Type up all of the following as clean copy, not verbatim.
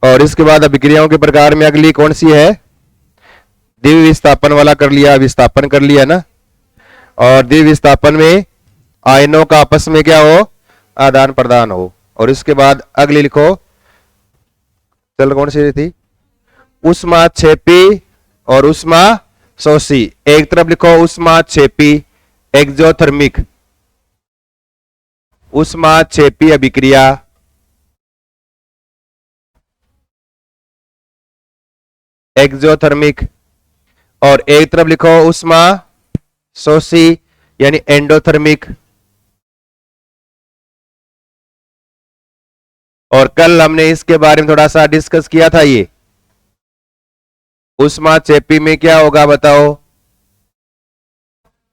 और इसके बाद अभिक्रियाओं के प्रकार में अगली कौन सी है? द्वितीय विस्थापन वाला कर लिया, विस्थापन कर लिया ना। और द्वितीय विस्थापन में आयनों का आपस में क्या हो? आदान प्रदान हो। और इसके बाद अगली लिखो, चल कौन सी थी? ऊष्माक्षेपी और ऊष्मा शोषी। एक तरफ लिखो ऊष्माक्षेपी एक्सोथर्मिक, ऊष्माक्षेपी अभिक्रिया एक्सोथर्मिक, और एक तरफ लिखो ऊष्मा शोषी यानी एंडोथर्मिक। और कल हमने इसके बारे में थोड़ा सा डिस्कस किया था। ये ऊष्माक्षेपी में क्या होगा बताओ?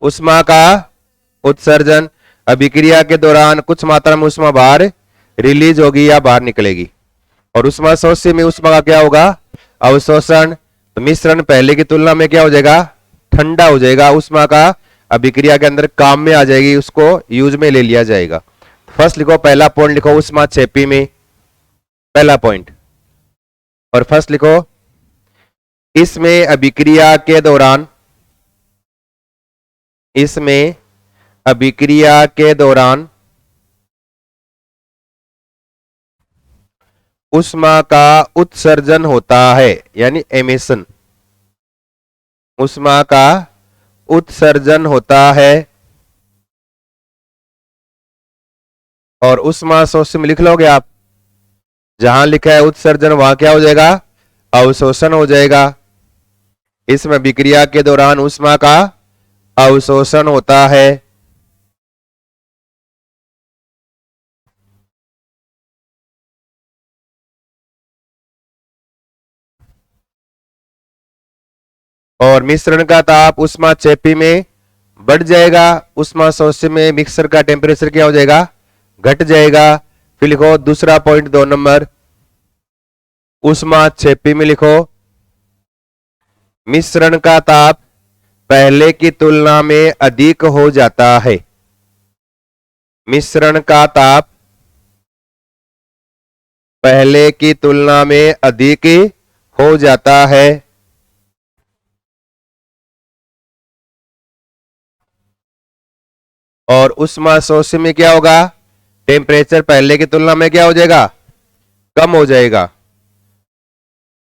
ऊष्मा का उत्सर्जन, अभिक्रिया के दौरान कुछ मात्रा में ऊष्मा बाहर रिलीज होगी या बाहर निकलेगी। और ऊष्मा शोषी में ऊष्मा का क्या होगा? अवशोषण। तो मिश्रण पहले की तुलना में क्या हो जाएगा? ठंडा हो जाएगा। ऊष्मा का अभिक्रिया के अंदर काम में आ जाएगी, उसको यूज में ले लिया जाएगा। फर्स्ट लिखो, पहला पॉइंट लिखो ऊष्माक्षेपी में, पहला पॉइंट। और फर्स्ट लिखो, इसमें अभिक्रिया के दौरान, इसमें अभिक्रिया के दौरान ऊष्मा का उत्सर्जन होता है यानी एमिशन, ऊष्मा का उत्सर्जन होता है। और ऊष्मा शोषण में लिख लोगे आप, जहां लिखा है उत्सर्जन वहां क्या हो जाएगा? अवशोषण हो जाएगा। इसमें अभिक्रिया के दौरान ऊष्मा का अवशोषण होता है। और मिश्रण का ताप ऊष्माक्षेपी में बढ़ जाएगा, ऊष्मा शोषी में मिक्सर का टेम्परेचर क्या हो जाएगा? घट जाएगा। फिर लिखो दूसरा पॉइंट 2 नंबर, ऊष्माक्षेपी में लिखो मिश्रण का ताप पहले की तुलना में अधिक हो जाता है। मिश्रण का ताप पहले की तुलना में अधिक हो जाता है। और ऊष्मा शोषी में क्या होगा? टेम्परेचर पहले की तुलना में क्या हो जाएगा? कम हो जाएगा।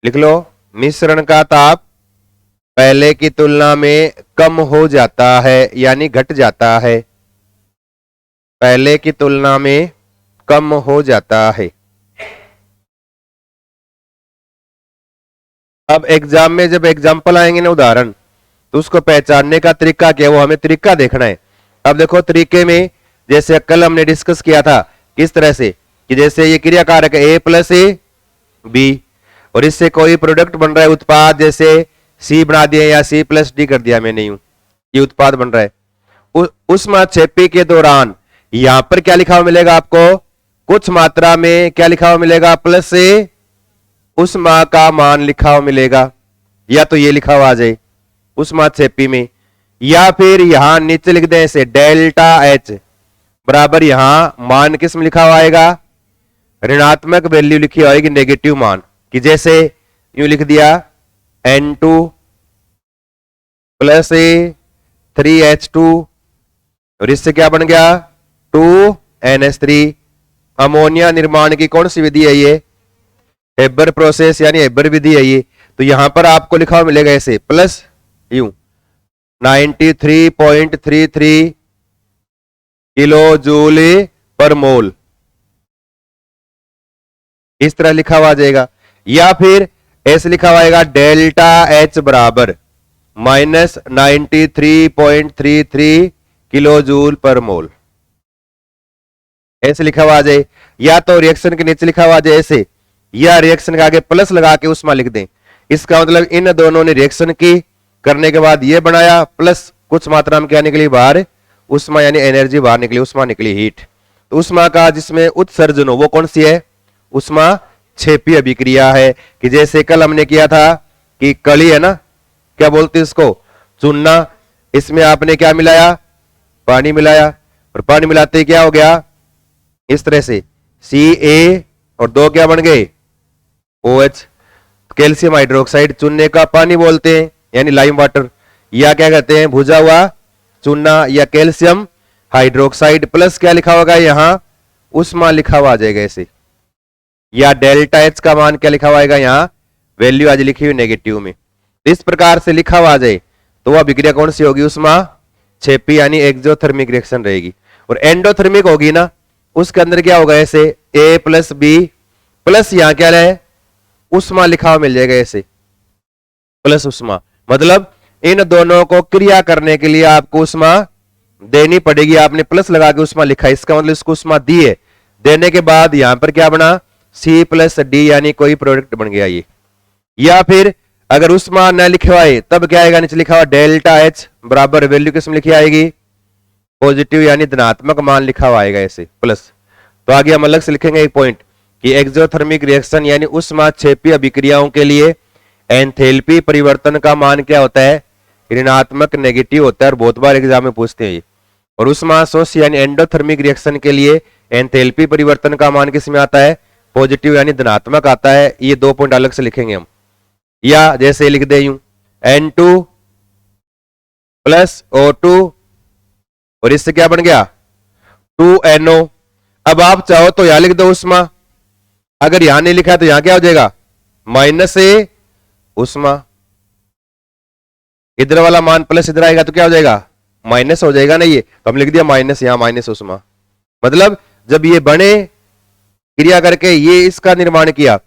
लिख लो, मिश्रण का ताप पहले की तुलना में कम हो जाता है यानी घट जाता है, पहले की तुलना में कम हो जाता है। अब एग्जाम में जब एग्जाम्पल आएंगे ना, उदाहरण, तो उसको पहचानने का तरीका क्या है, वो हमें तरीका देखना है। अब देखो तरीके में, जैसे कल हमने डिस्कस किया था किस तरह से, कि जैसे ये क्रिया कारक है A+A+B, और इससे कोई प्रोडक्ट बन रहा है, उत्पाद, जैसे C बना दिया या C+D कर दिया मैंने, यूं ये उत्पाद बन रहा है। ऊष्माक्षेपी के दौरान यहां पर क्या लिखा हुआ मिलेगा आपको? कुछ मात्रा में क्या लिखा हुआ मिलेगा? +A ऊष्मा का मान लिखा हुआ मिलेगा, या तो ये लिखा हुआ आ जाए ऊष्माक्षेपी में, या फिर यहां नीचे लिख दें ऐसे ΔH बराबर, यहां मान किस में लिखा हुआ आएगा? ऋणात्मक वैल्यू लिखी होगी, नेगेटिव मान, कि जैसे यूं लिख दिया N2 + A 3H2, और इससे क्या बन गया? 2NH3। अमोनिया निर्माण की कौन सी विधि है ये? हेबर प्रोसेस यानी हेबर विधि है ये। तो यहां पर आपको लिखा हुआ मिलेगा ऐसे प्लस यूं 93.33 किलो जूल पर मोल, इस तरह लिखा हुआ आ जाएगा। या फिर ऐसे लिखा हुआ आएगा ΔH बराबर -93.33 किलो जूल पर मोल, ऐसे लिखा हुआ आ जाए। या तो रिएक्शन के नीचे लिखा हुआ आ जाए ऐसे, या रिएक्शन के आगे प्लस लगा के ऊष्मा लिख दें। इसका मतलब इन दोनों ने रिएक्शन की, करने के बाद ये बनाया, प्लस कुछ मात्रा में क्या निकली बाहर? ऊष्मा यानी एनर्जी बाहर निकली, ऊष्मा निकली, हीट। तो ऊष्मा का जिसमें उत्सर्जन हो वो कौन सी है? ऊष्माक्षेपी अभिक्रिया है। कि जैसे कल हमने किया था कि कली है ना, क्या बोलते हैं इसको? चूना। इसमें आपने क्या मिलाया? पानी मिलाया, और पानी मिलाते ही क्या हो गया? इस तरह से Ca और 2 क्या बन गए? OH, कैल्शियम हाइड्रोक्साइड चूने का पानी बोलते हैं यानी लाइम वाटर, या क्या कहते हैं भुजा हुआ चूना या कैल्शियम हाइड्रोक्साइड, प्लस क्या लिखा होगा यहां उष्मा लिखा हुआ आ जाएगा ऐसे, या डेल्टा एच का मान क्या लिखा हुआ आएगा यहाँ वैल्यू आज लिखी हुई नेगेटिव में। इस प्रकार से लिखा हुआ आ जाए तो वह अभिक्रिया कौन सी होगी, उष्मा छेपी यानी एक्सोथर्मिक रिएक्शन रहेगी। और एंडोथर्मिक होगी ना, उसके अंदर क्या होगा ऐसे A प्लस बी प्लस यहां क्या रहे उष्मा लिखा हुआ मिल जाएगा ऐसे प्लस उष्मा, मतलब इन दोनों को क्रिया करने के लिए आपको उष्मा देनी पड़ेगी। आपने प्लस लगा के उष्मा लिखा, इसका मतलब इसको उष्मा दी है, देने के बाद यहां पर क्या बना C प्लस डी यानी कोई प्रोडक्ट बन गया ये। या फिर अगर उष्मा न लिखे हुआ है तब क्या आएगा, नीचे लिखा हुआ डेल्टा एच बराबर वैल्यू किसमें लिखी आएगी पॉजिटिव यानी धनात्मक मान लिखा हुआ आएगा ऐसे प्लस। तो आगे हम अलग से लिखेंगे एक पॉइंट कि एक्सोथर्मिक रिएक्शन यानी उष्मा क्षेपी अभिक्रियाओं के लिए एंथैल्पी परिवर्तन का मान क्या होता है, ऋणात्मक नेगेटिव होता है, और बहुत बार एग्जाम में पूछते हैं ये। और उष्मा शोष यानी एंडोथर्मिक रिएक्शन के लिए एंथैल्पी परिवर्तन का मान किस में आता है, पॉजिटिव यानी धनात्मक आता है। ये दो पॉइंट अलग से लिखेंगे हम, या जैसे लिख दे यूं N2 प्लस O2 और इससे क्या बन गया 2NO। अब आप चाहो तो यहां लिख दो उष्मा, अगर यहां नहीं लिखा तो यहां क्या हो जाएगा माइनस ए उष्मा, इधर वाला मान प्लस इधर आएगा तो क्या हो जाएगा माइनस हो जाएगा ना, ये तो हम लिख दिया माइनस, यहां माइनस उष्मा। मतलब जब ये बने क्रिया करके ये इसका निर्माण किया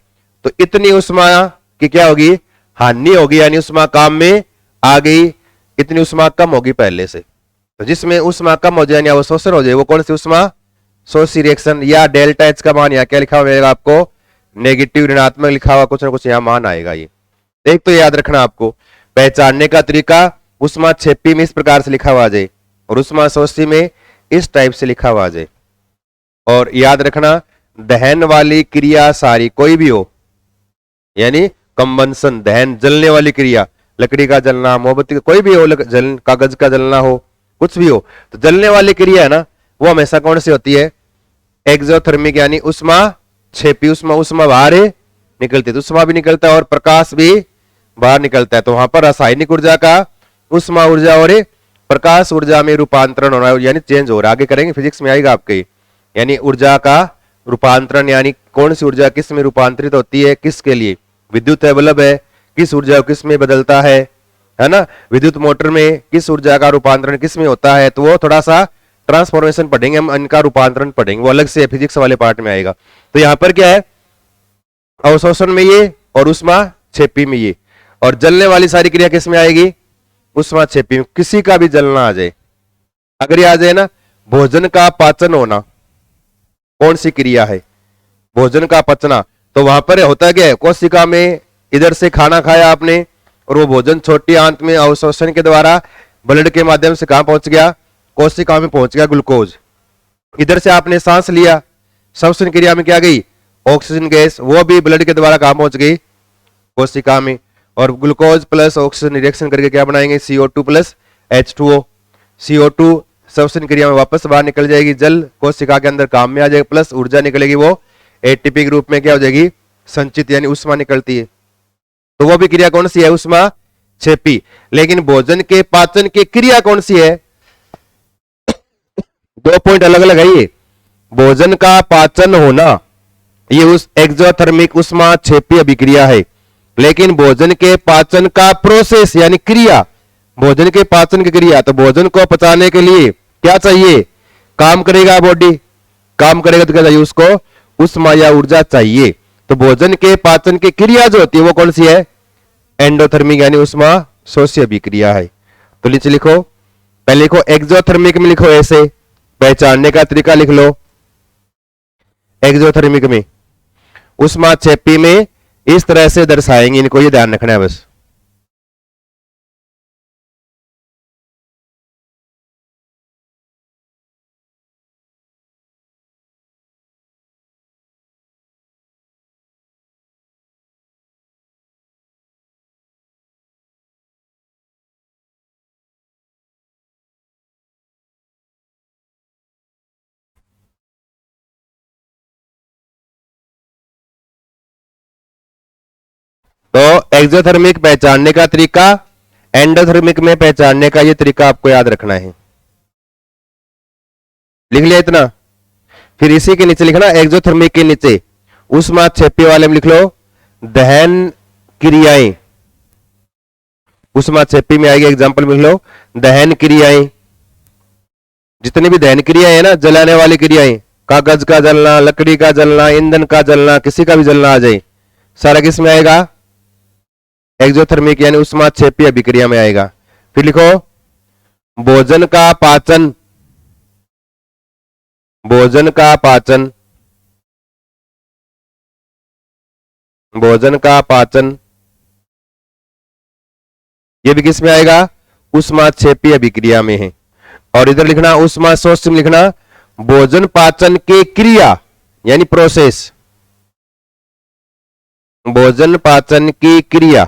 तो इतनी उष्मा की क्या होगी हानि होगी, यानी उष्मा काम में आ गई, इतनी उष्मा कम होगी पहले से। तो जिसमें उष्मा कम हो जाए या अवशोषण हो जाए वो कौन सी उष्मा शोषी रिएक्शन, या डेल्टा एच का मान यहाँ क्या लिखा हुआ आपको नेगेटिव ऋणात्मक लिखा हुआ कुछ ना कुछ यहाँ मान आएगा। ये एक तो याद रखना आपको, पहचानने का तरीका उष्मा छेपी में इस प्रकार से लिखा हुआ आ जाए और उष्मा शोषी में इस टाइप से लिखा हुआ आ जाए। और याद रखना दहन वाली क्रिया सारी कोई भी हो, यानी कंबंसन दहन जलने वाली क्रिया, लकड़ी का जलना मोमबत्ती का कोई भी हो, कागज का जलना हो कुछ भी हो, तो जलने वाली क्रिया है ना वो हमेशा कौन सी होती है एक्सोथर्मिक यानी उष्मा छेपी, उष्मा उष्मा बाहर निकलती है तो उष्मा भी निकलता है और प्रकाश भी बाहर निकलता है। तो वहां पर रासायनिक ऊर्जा का उष्मा ऊर्जा और प्रकाश ऊर्जा में रूपांतरण हो रहा है, यानी चेंज हो रहा है। आगे करेंगे फिजिक्स में आएगा आपके, यानी ऊर्जा का रूपांतरण, यानी कौन सी ऊर्जा किस में रूपांतरित होती है, किसके लिए विद्युत है बल्ब है किस ऊर्जा को किस में बदलता है ना, विद्युत मोटर में किस ऊर्जा का रूपांतरण किस में होता है, तो वो थोड़ा सा ट्रांसफॉर्मेशन पढ़ेंगे हम, इनका रूपांतरण पढ़ेंगे वो अलग से फिजिक्स वाले पार्ट में आएगा। तो यहां पर क्या है अवशोषण में ये और उष्मा छेपी में ये, और जलने वाली सारी क्रिया किस में आएगी उष्मा छेपी में, किसी का भी जलना आ जाए। अगर ये आ जाए ना भोजन का पाचन होना कौन सी क्रिया है भोजन का पचना, तो वहां पर होता क्या है कोशिका में इधर से खाना खाया आपने और वो भोजन छोटी आंत में अवशोषण के द्वारा ब्लड के माध्यम से कहां पहुंच गया कोशिका में पहुंच गया ग्लूकोज, इधर से आपने सांस लिया श्वसन क्रिया में क्या गई ऑक्सीजन गैस, वो भी ब्लड के द्वारा कहां पहुंच गई कोशिका में, और ग्लूकोज प्लस ऑक्सीजन रिएक्शन करके क्या बनाएंगे CO2 प्लस H2O, CO2 श्वसन क्रिया में वापस बाहर निकल जाएगी, जल कोशिका के अंदर काम में आ जाएगा, प्लस ऊर्जा निकलेगी वो एटीपी के रूप में क्या हो जाएगी संचित यानी उष्मा निकलती है। तो वो भी क्रिया कौन सी है उष्मा छेपी। लेकिन भोजन के पाचन की क्रिया कौन सी है, दो पॉइंट अलग अलग है ये, भोजन का पाचन होना ये उस एक्सोथर्मिक उष्मा छेपी अभिक्रिया है, लेकिन भोजन के पाचन का प्रोसेस यानी क्रिया, भोजन के पाचन की क्रिया, तो भोजन को पचाने के लिए क्या चाहिए काम करेगा बॉडी, काम करेगा तो क्या चाहिए उसको उष्मा या ऊर्जा चाहिए। तो भोजन के पाचन की क्रिया जो होती है वो कौन सी है एंडोथर्मिक यानी उष्मा शोषी अभिक्रिया है। तो नीचे लिखो, पहले लिखो एक्सोथर्मिक में लिखो ऐसे, पहचानने का तरीका लिख लो एक्सोथर्मिक में उष्मा छेपी में इस तरह से दर्शाएंगे, इनको ये ध्यान रखना है बस। तो एक्सोथर्मिक पहचानने का तरीका, एंडोथर्मिक में पहचानने का ये तरीका आपको याद रखना है। लिख लिया इतना। फिर इसी के नीचे लिखना, एक्सोथर्मिक के नीचे ऊष्माक्षेपी वाले में लिख लो दहन क्रियाएं। ऊष्माक्षेपी में आएगी एग्जांपल में लिख लो दहन क्रियाएं। जितनी भी दहन क्रियाएं है ना, जलाने वाली क्रियाएं, कागज का जलना, लकड़ी का जलना, ईंधन का जलना, किसी का भी जलना आ जाए, सारा किस में आएगा? एक्सोथर्मिक यानी ऊष्माक्षेपी अभिक्रिया में आएगा। फिर लिखो भोजन का पाचन, भोजन का पाचन, भोजन का पाचन, ये भी किस में आएगा? ऊष्माक्षेपी अभिक्रिया में है। और इधर लिखना ऊष्माशोषण में लिखना भोजन पाचन की क्रिया यानी प्रोसेस, भोजन पाचन की क्रिया,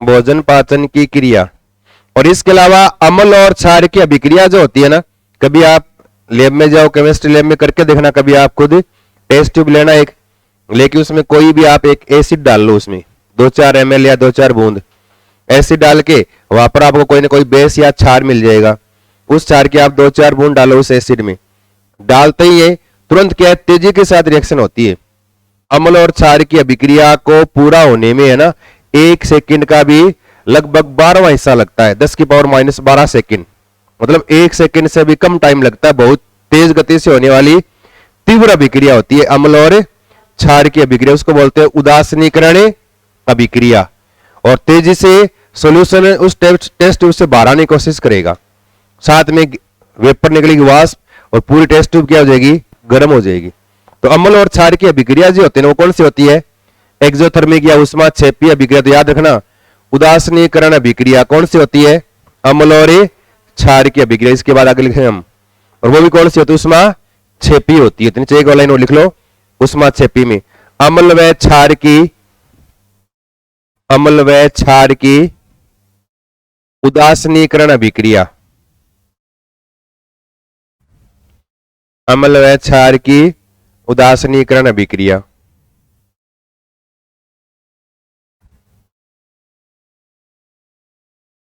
भोजन पाचन की क्रिया। और इसके अलावा अम्ल और क्षार की अभिक्रिया जो होती है ना, कभी आप लैब में जाओ, केमिस्ट्री लैब में करके देखना, कभी आप खुद टेस्ट ट्यूब लेना एक, लेकिन उसमें कोई भी आप एक एसिड डाल लो, उसमें 2-4 ml या 2-4 बूंद एसिड डाल के वहां पर आपको कोई ना कोई बेस या क्षार मिल जाएगा। उस क्षार की आप 2-4 बूंद डालो उस एसिड में, डालते ही ये तुरंत क्या है, तेजी के साथ रिएक्शन होती है। अम्ल और क्षार की अभिक्रिया को पूरा होने में है ना 1 सेकंड का भी लगभग 12वां हिस्सा लगता है, 10⁻12 सेकंड, मतलब 1 सेकंड से भी कम टाइम लगता है। बहुत तेज गति से होने वाली तीव्र अभिक्रिया होती है अम्ल और क्षार की अभिक्रिया, उसको बोलते हैं उदासीनीकरण अभिक्रिया। और तेजी से सॉल्यूशन उस टेस्ट ट्यूब से बाहर आने की कोशिश करेगा, साथ में वेपर निकलेगी वाष्प, और पूरी टेस्ट ट्यूब क्या हो जाएगी? गर्म हो जाएगी। तो अम्ल और क्षार की अभिक्रिया जो होती है वो कौन सी होती है? एक्सोथर्मिक या ऊष्माक्षेपी अभिक्रिया। तो याद रखना उदासीनीकरण अभिक्रिया कौन सी होती है? अम्ल और क्षार की अभिक्रिया। इसके बाद आगे लिखेंगे हम, और वो भी कौन सी होती है? ऊष्माक्षेपी होती है। तो नीचे एक लाइन और लिख लो, ऊष्माक्षेपी में अम्ल व क्षार की, अम्ल व क्षार की उदासीनीकरण अभिक्रिया, अम्ल व क्षार की उदासीनीकरण अभिक्रिया।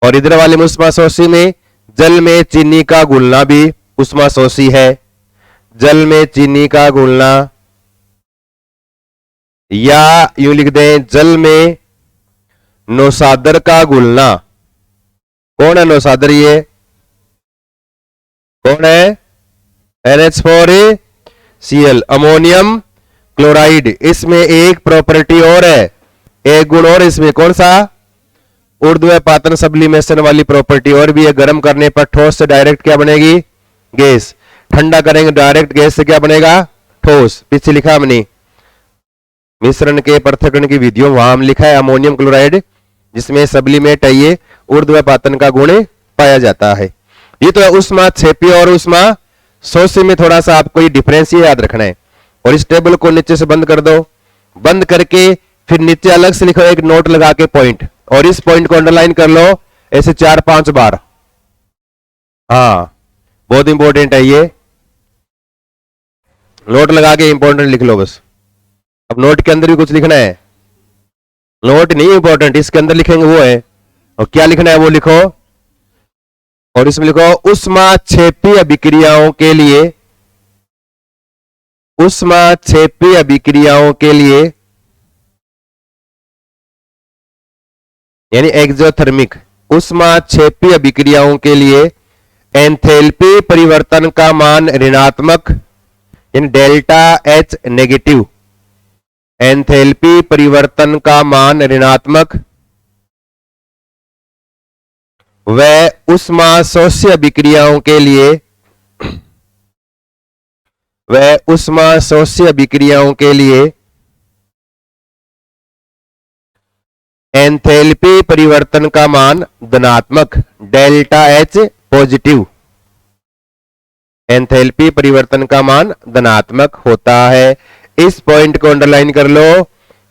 और इधर वाले ऊष्माशोषी में जल में चीनी का घुलना भी ऊष्माशोषी है। जल में चीनी का घुलना, या यूं लिख दें जल में नौसादर का घुलना। कौन है नौसादर? ये कौन है? NH4Cl, ammonium chloride. इसमें एक प्रॉपर्टी और है, एक गुण और इसमें, कौन सा? ऊर्ध्वपातन सब्लिमेशन वाली प्रॉपर्टी और भी है। गर्म करने पर ठोस से डायरेक्ट क्या बनेगी? गैस। ठंडा करेंगे डायरेक्ट गैस से क्या बनेगा? ठोस। पीछे लिखा हमने मिश्रण के पृथक्करण की विधियों, वहां हम लिखा है अमोनियम क्लोराइड, जिसमें सब्लिमेट है, ये ऊर्ध्वपातन का गुण पाया जाता है। ये तो है ऊष्माक्षेपी और ऊष्माशोषी में थोड़ा सा आपको ये डिफरेंस याद रखना है। और इस टेबल को नीचे से बंद कर दो, बंद करके फिर नीचे अलग से लिखो एक नोट लगा के पॉइंट, और इस पॉइंट को अंडरलाइन कर लो ऐसे 4-5 बार। हाँ, बहुत इंपॉर्टेंट है ये, नोट लगा के इंपॉर्टेंट लिख लो बस। अब नोट के अंदर भी कुछ लिखना है, नोट नहीं इंपॉर्टेंट, इसके अंदर लिखेंगे वो है, और क्या लिखना है वो लिखो। और इसमें लिखो ऊष्माक्षेपी अभिक्रियाओं के लिए, ऊष्माक्षेपी अभिक्रियाओं के लिए यानी एक्सोथर्मिक ऊष्माक्षेपी अभिक्रियाओं के लिए एंथैल्पी परिवर्तन का मान ऋणात्मक यानी डेल्टा H नेगेटिव, एंथैल्पी परिवर्तन का मान ऋणात्मक व ऊष्माशोष्य अभिक्रियाओं के लिए, व ऊष्माशोष्य अभिक्रियाओं के लिए एंथैल्पी परिवर्तन का मान धनात्मक डेल्टा H पॉजिटिव, एंथैल्पी परिवर्तन का मान धनात्मक होता है। इस पॉइंट को अंडरलाइन कर लो,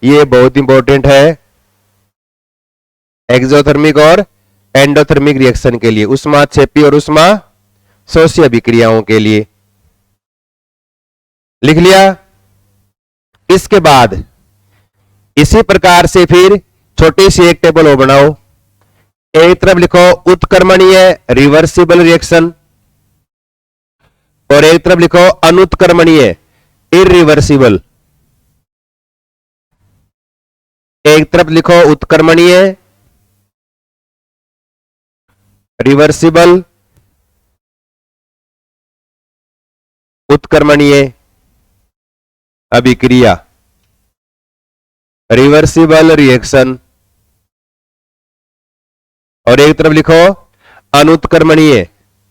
ये बहुत इंपॉर्टेंट है एक्सोथर्मिक और एंडोथर्मिक रिएक्शन के लिए, ऊष्माक्षेपी और ऊष्माशोष्य अभिक्रियाओं के लिए। लिख लिया। इसके बाद इसी प्रकार से फिर छोटी सी एक टेबल और बनाओ। एक तरफ लिखो उत्क्रमणीय रिवर्सिबल रिएक्शन और एक तरफ लिखो अनुत्क्रमणीय इरिवर्सिबल। एक तरफ लिखो उत्क्रमणीय रिवर्सिबल उत्क्रमणीय अभिक्रिया रिवर्सिबल रिएक्शन और एक तरफ लिखो अनुत्क्रमणीय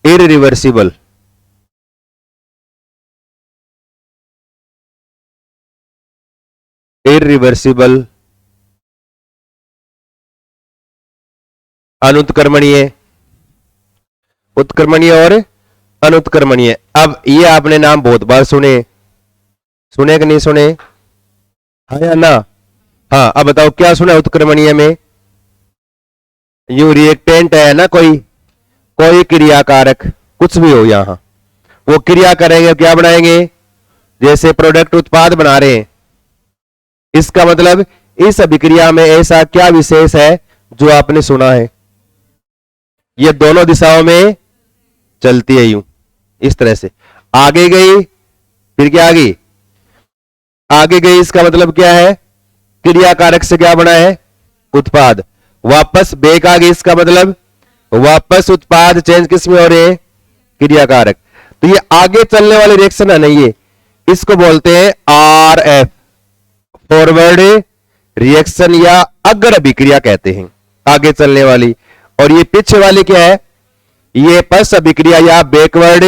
इरिवर्सिबल। इरिवर्सिबल अनुत्क्रमणीय उत्क्रमणीय और अनुत्क्रमणीय। अब ये आपने नाम बहुत बार सुने कि नहीं सुने? हाँ या ना? हाँ, अब बताओ क्या सुना उत्क्रमणीय में? यू रिएक्टेंट है ना, कोई क्रियाकारक कुछ भी हो, यहां वो क्रिया करेंगे, क्या बनाएंगे? जैसे प्रोडक्ट उत्पाद बना रहे हैं। इसका मतलब इस अभिक्रिया में ऐसा क्या विशेष है जो आपने सुना है? ये दोनों दिशाओं में चलती है, यूं इस तरह से आगे गई, फिर क्या आगे गई। इसका मतलब क्या है? क्रियाकारक से क्या बना है? उत्पाद। वापस बेक आ गई, इसका मतलब वापस उत्पाद चेंज किस में हो रहे हैं? क्रियाकारक। तो ये आगे चलने वाली रिएक्शन है नहीं, ये इसको बोलते हैं आरएफ, फॉरवर्ड रिएक्शन या अग्र अभिक्रिया कहते हैं, आगे चलने वाली। और ये पीछे वाली क्या है? ये पश्च अभिक्रिया या बैकवर्ड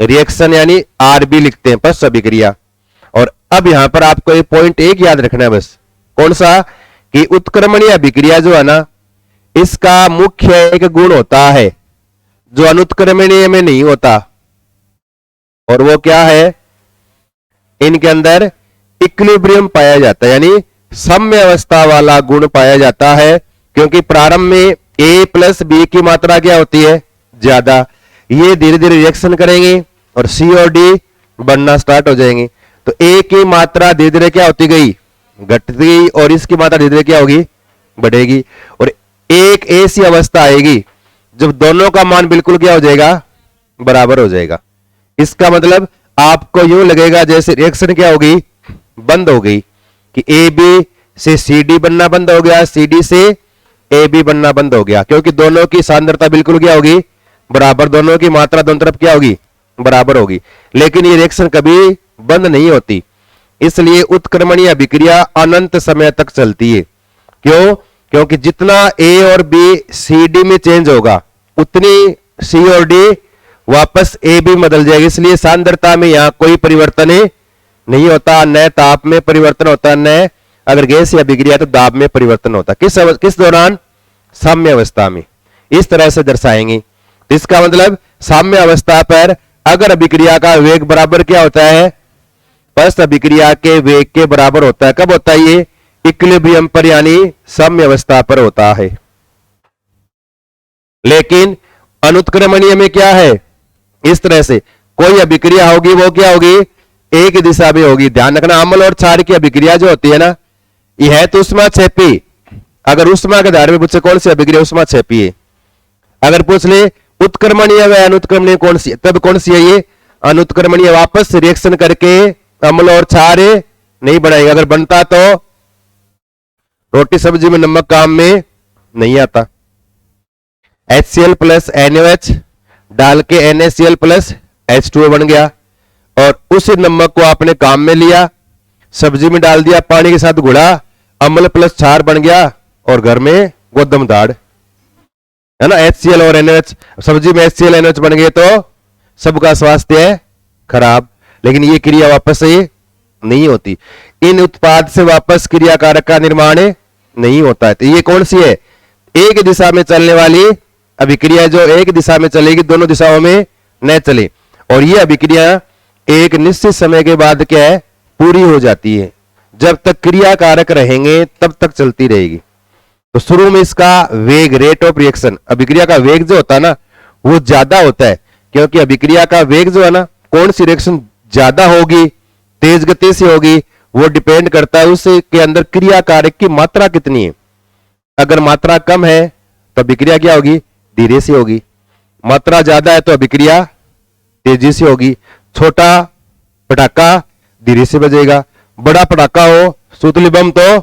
रिएक्शन यानी आरबी लिखते हैं, पश्च अभिक्रिया। और अब यहां पर आपको ये पॉइंट एक याद रखना है बस। कौन सा? कि उत्क्रमणीय अभिक्रिया जो है ना, इसका मुख्य एक गुण होता है जो अनुत्क्रमणीय में नहीं होता, और वो क्या है? इनके अंदर इक्विलिब्रियम पाया जाता है, यानी साम्य अवस्था वाला गुण पाया जाता है। क्योंकि प्रारंभ में ए प्लस बी की मात्रा क्या होती है? ज्यादा। ये धीरे धीरे रिएक्शन करेंगे और सी और डी बनना स्टार्ट हो जाएंगे। तो ए की मात्रा धीरे धीरे क्या होती गई? घटती गई, और इसकी मात्रा धीरे धीरे क्या होगी? बढ़ेगी। और एक ऐसी अवस्था आएगी जब दोनों का मान बिल्कुल क्या हो जाएगा? बराबर हो जाएगा। इसका मतलब आपको यूं लगेगा जैसे रिएक्शन क्या होगी? बंद हो गई, कि ए बी से सी डी बनना बंद हो गया, सी डी से ए बी बनना बंद हो गया, क्योंकि दोनों की सांद्रता बिल्कुल क्या होगी? बराबर। दोनों की मात्रा दोनों तरफ क्या होगी? बराबर होगी। लेकिन ये रिएक्शन कभी बंद नहीं होती, इसलिए उत्क्रमणीय अभिक्रिया अनंत समय तक चलती है। क्यों? क्योंकि जितना ए और बी सी डी में चेंज होगा, उतनी सी और डी वापस ए बी बदल जाएगी। इसलिए सांद्रता में यहां कोई परिवर्तन नहीं होता, न ताप में परिवर्तन होता, न अगर गैस या अभिक्रिया तो दाब में परिवर्तन होता। किस दौरान? साम्य अवस्था में। इस तरह से दर्शाएंगे। इसका मतलब साम्य अवस्था पर अगर अभिक्रिया का वेग बराबर क्या होता है? पश्च अभिक्रिया के वेग के बराबर होता है। कब होता है ये? इक्विलिब्रियम पर, यानी साम्य अवस्था पर होता है। लेकिन अनुत्क्रमणीय में क्या है? इस तरह से कोई अभिक्रिया होगी, वो क्या होगी? एक ही दिशा में होगी। ध्यान रखना, अम्ल और क्षार की अभिक्रिया जो होती है ना, यह है तो उष्माक्षेपी। अगर उष्मा के आधार में पूछे कौन सी अभिक्रिया उष्माक्षेपी है, अगर पूछ ले उत्क्रमणीय व अनुत्क्रमणीय कौन सी, तब कौन सी है ये? अनुत्क्रमणीय। वापस रिएक्शन करके अम्ल और क्षार नहीं बनाएगा। अगर बनता तो रोटी सब्जी में नमक काम में नहीं आता। HCl प्लस NaOH डाल के NaCl प्लस H2O बन गया, और उसी नमक को आपने काम में लिया, सब्जी में डाल दिया, पानी के साथ घुला, अम्ल प्लस क्षार बन गया, और घर में गोदम दाढ़, है ना? HCl और NaOH, सब्जी में HCl NaOH बन गए तो सबका स्वास्थ्य है खराब। लेकिन ये क्रिया वापस से नहीं होती। इन उत्पाद से वापस क्रियाकारक का निर्माण नहीं होता है। तो ये कौन सी है? एक दिशा में चलने वाली अभिक्रिया, जो एक दिशा में चलेगी, दोनों दिशाओं में न चले। और ये अभिक्रिया एक निश्चित समय के बाद क्या है? पूरी हो जाती है। जब तक क्रियाकारक रहेंगे तब तक चलती रहेगी। तो शुरू में इसका वेग, रेट ऑफ रिएक्शन, अभिक्रिया का वेग जो होता है ना, वो ज्यादा होता है। क्योंकि अभिक्रिया का वेग जो है ना, कौन सी रिएक्शन ज्यादा होगी, तेज गति से होगी, वो डिपेंड करता है उसके अंदर क्रिया कारक की मात्रा कितनी है। अगर मात्रा कम है तो अभिक्रिया क्या होगी, धीरे से होगी। मात्रा ज्यादा है तो अभिक्रिया तेजी से होगी। छोटा पटाखा धीरे से बजेगा, बड़ा पटाखा हो सुतली बम तो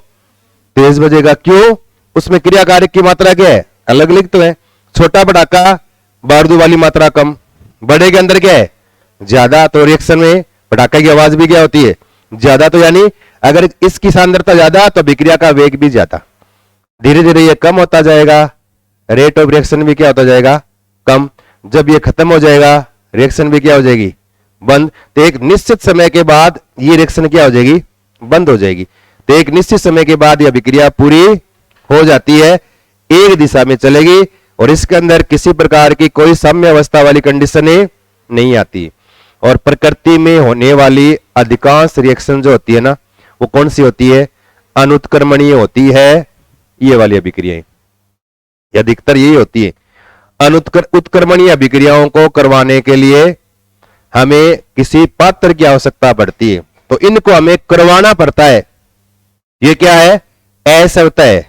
तेज बजेगा। क्यों, उसमें क्रिया कारक की मात्रा क्या है, अलग अलग तो है। छोटा पटाखा बारूद वाली मात्रा कम, बड़े के अंदर क्या है ज्यादा, तो रिएक्शन में पटाखे की आवाज भी क्या होती है ज्यादा। तो यानी अगर इसकी सांद्रता ज्यादा तो अभिक्रिया का वेग भी ज्यादा। धीरे धीरे ये कम होता जाएगा, रेट ऑफ रिएक्शन भी क्या होता जाएगा कम। जब ये खत्म हो जाएगा रिएक्शन भी क्या हो जाएगी बंद। तो एक निश्चित समय के बाद ये रिएक्शन क्या हो जाएगी बंद हो जाएगी। तो एक निश्चित समय के बाद यह अभिक्रिया पूरी हो जाती है, एक दिशा में चलेगी और इसके अंदर किसी प्रकार की कोई साम्य अवस्था वाली कंडीशन नहीं आती। और प्रकृति में होने वाली अधिकांश रिएक्शन जो होती है ना, वो कौन सी होती है, अनुत्क्रमणीय होती है। ये वाली अभिक्रियाएं अधिकतर यही होती है। उत्क्रमणीय अभिक्रियाओं को करवाने के लिए हमें किसी पात्र की आवश्यकता पड़ती है, तो इनको हमें करवाना पड़ता है। ये क्या है, असवतः है,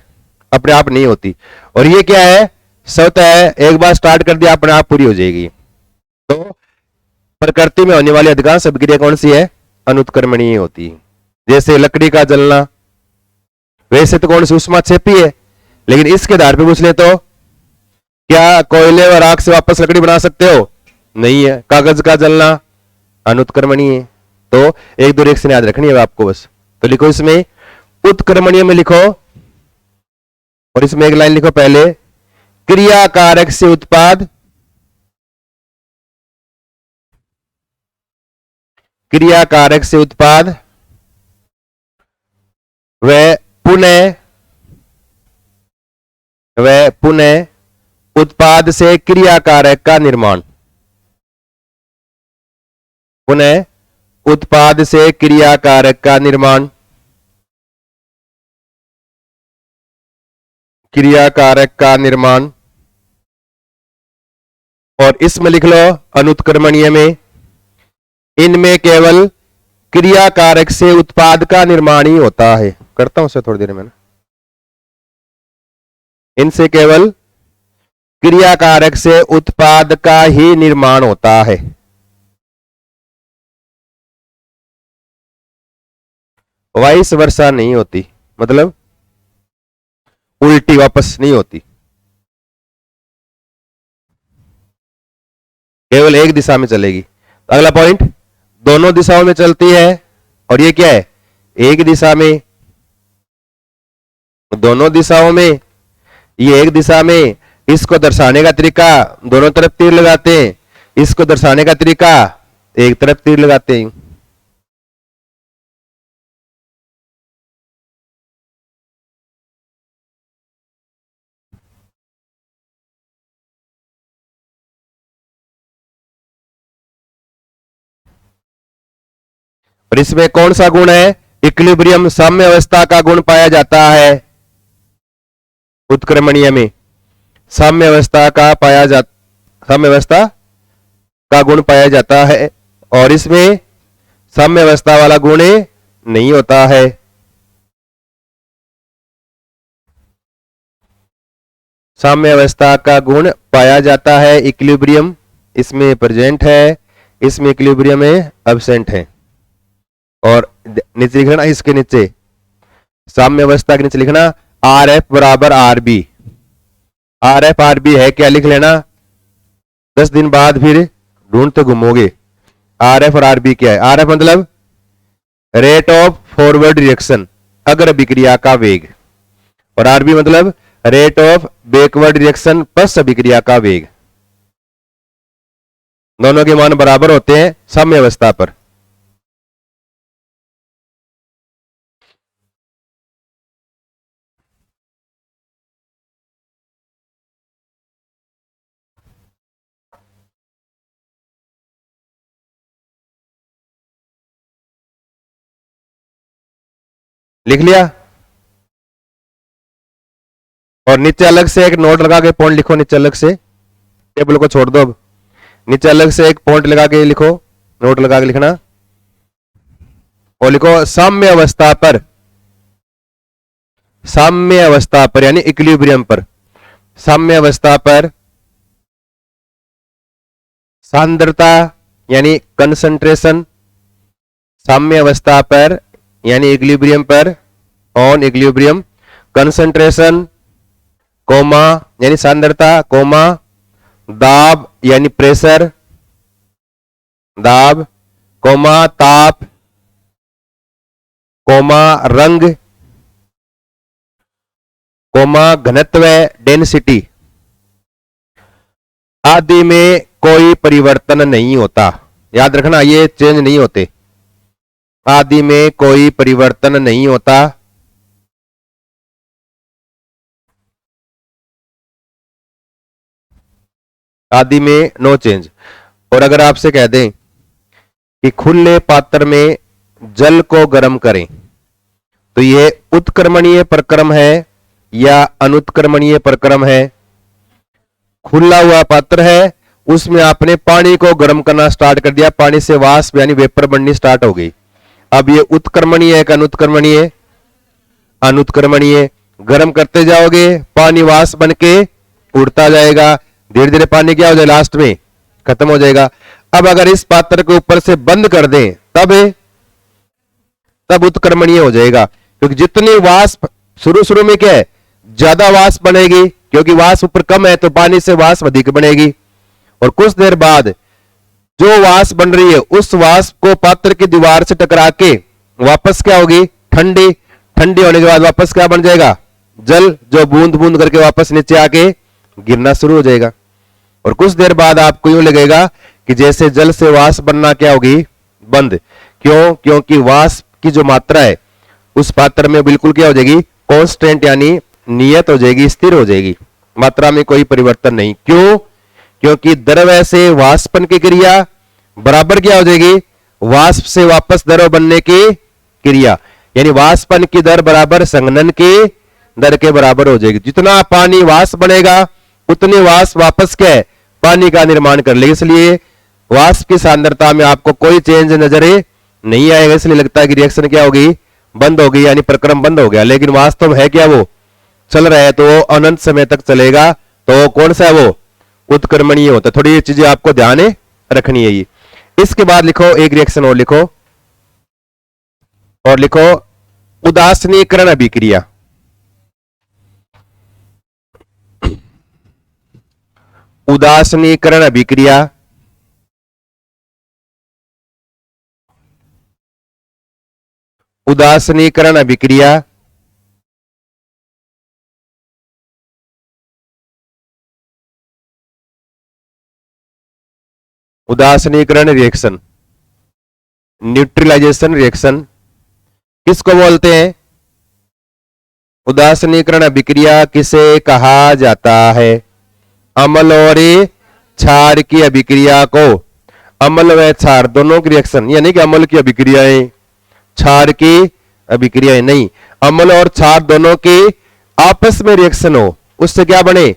अपने आप नहीं होती। और ये क्या है, स्वतः है, एक बार स्टार्ट कर दिया अपने आप पूरी हो जाएगी। तो प्रकृति में होने वाली अधिकांश अभिक्रिया कौन सी है, अनुत्क्रमणीय होती है। जैसे लकड़ी का जलना, वैसे तो कौन सी ऊष्माक्षेपी है, लेकिन इसके आधार पर पूछ ले तो क्या कोयले और आग से वापस लकड़ी बना सकते हो, नहीं है। कागज का जलना अनुत्क्रमणीय है। तो एक दो रिएक्शन याद रखनी है आपको बस। तो लिखो इसमें उत्क्रमणीय में लिखो और इसमें एक लाइन लिखो पहले, क्रिया कारक से उत्पाद, क्रिया कारक से उत्पाद वह पुनः उत्पाद से क्रिया कारक का निर्माण, पुनः उत्पाद से क्रिया कारक का निर्माण, क्रिया कारक का निर्माण। और इसमें लिख लो अनुत्क्रमणीय में, इनमें केवल क्रिया कारक से उत्पाद का निर्माण ही होता है। करता हूं उसे थोड़ी देर में ना। इनसे केवल क्रिया कारक से उत्पाद का ही निर्माण होता है। वाइस वर्षा नहीं होती, मतलब उल्टी वापस नहीं होती, केवल एक दिशा में चलेगी। अगला पॉइंट, दोनों दिशाओं में चलती है। और ये क्या है, एक दिशा में, दोनों दिशाओं में, ये एक दिशा में। इसको दर्शाने का तरीका, दोनों तरफ तीर लगाते हैं। इसको दर्शाने का तरीका, एक तरफ तीर लगाते हैं। और इसमें कौन सा गुण है, इक्विलिब्रियम, साम्य अवस्था का गुण पाया जाता है। उत्क्रमणीय में साम्य अवस्था का साम्य अवस्था का गुण पाया जाता है। और इसमें साम्य अवस्था वाला गुण नहीं होता है। साम्य अवस्था का गुण पाया जाता है, इक्विलिब्रियम इसमें प्रेजेंट है, इसमें इक्विलिब्रियम एब्सेंट है। और नीचे लिखना, इसके नीचे साम्य अवस्था के नीचे लिखना आर एफ बराबर R B. R F R B है क्या, लिख लेना, 10 दिन बाद फिर ढूंढते घूमोगे। आर एफ और आर बी क्या है, आर एफ मतलब रेट ऑफ फॉरवर्ड रिएक्शन, अग्र अभिक्रिया का वेग, और आर बी मतलब रेट ऑफ बैकवर्ड रिएक्शन, पश्च अभिक्रिया का वेग। दोनों के मान बराबर होते हैं साम्य अवस्था पर। लिख लिया। और नीचे अलग से एक नोट लगा के पॉइंट लिखो, नीचे अलग से, टेबल को छोड़ दो अब, नीचे अलग से एक पॉइंट लगा के लिखो, नोट लगा के लिखना, और लिखो साम्य अवस्था पर, साम्य अवस्था पर यानी इक्विलिब्रियम पर, साम्य अवस्था पर सांद्रता यानी कंसंट्रेशन, साम्य अवस्था पर यानी इक्विलिब्रियम पर, ऑन इक्विलिब्रियम, कंसंट्रेशन कोमा यानी सांद्रता कोमा, दाब यानी प्रेशर, दाब कोमा, ताप कोमा, रंग कोमा, घनत्व डेंसिटी आदि में कोई परिवर्तन नहीं होता। याद रखना ये चेंज नहीं होते, आदि में कोई परिवर्तन नहीं होता। आदि में नो चेंज। और अगर आपसे कह दें कि खुले पात्र में जल को गर्म करें तो यह उत्क्रमणीय प्रक्रम है या अनुत्क्रमणीय प्रक्रम है? खुला हुआ पात्र है, उसमें आपने पानी को गर्म करना स्टार्ट कर दिया, पानी से वाष्प यानी वेपर बननी स्टार्ट हो गई। अब ये उत्क्रमणीय है कि अनुत्क्रमणीय? अनुत्क्रमणीय। गर्म करते जाओगे पानी वाष्प बन के उड़ता जाएगा, धीरे धीरे पानी क्या हो जाएगा, लास्ट में खत्म हो जाएगा। अब अगर इस पात्र को ऊपर से बंद कर दें तब उत्क्रमणीय हो जाएगा, क्योंकि जितनी वाष्प शुरू में क्या है, ज्यादा वाष्प बनेगी, क्योंकि वाष्प ऊपर कम है तो पानी से वाष्प अधिक बनेगी। और कुछ देर बाद जो वाष्प बन रही है उस वाष्प को पात्र की दीवार से टकरा के वापस क्या होगी, ठंडी। ठंडी होने के बाद वापस क्या बन जाएगा, जल, जो बूंद बूंद करके वापस नीचे आके गिरना शुरू हो जाएगा। और कुछ देर बाद आपको यूं लगेगा कि जैसे जल से वाष्प बनना क्या होगी, बंद। क्यों? क्योंकि वाष्प की जो मात्रा है उस पात्र में बिल्कुल क्या हो जाएगी, कांस्टेंट यानी नियत हो जाएगी, स्थिर हो जाएगी, मात्रा में कोई परिवर्तन नहीं। क्यों? क्योंकि द्रव्य से वाष्पन की क्रिया बराबर क्या हो जाएगी, वाष्प से वापस द्रव बनने की क्रिया, यानी वाष्पन की दर बराबर संघनन की दर के बराबर हो जाएगी। जितना पानी वाष्प बनेगा उतनी वाष्प वापस क्या है, पानी का निर्माण कर लेगी। इसलिए वाष्प की सांद्रता में आपको कोई चेंज नजर नहीं आएगा, इसलिए लगता है कि रिएक्शन क्या होगी, बंद हो गई, यानी प्रक्रम बंद हो गया। लेकिन वास्तव है क्या, वो चल रहा है, तो वो अनंत समय तक चलेगा। तो कौन सा है वो, उत्क्रमणीय होता है। थोड़ी ये चीजें आपको ध्यान रखनी है। ये इसके बाद लिखो एक रिएक्शन और लिखो, और लिखो उदासीनीकरण अभिक्रिया। उदासीनीकरण अभिक्रिया, उदासीनीकरण अभिक्रिया उदासीनीकरण रिएक्शन, न्यूट्रलाइजेशन रिएक्शन किसको बोलते हैं? उदासीनीकरण अभिक्रिया किसे कहा जाता है? अम्ल और क्षार की अभिक्रिया को। अम्ल व क्षार दोनों की रिएक्शन, यानी कि अम्ल की अभिक्रियाएं, क्षार की अभिक्रियाएं नहीं, अम्ल और क्षार दोनों की आपस में रिएक्शन हो, उससे क्या बने,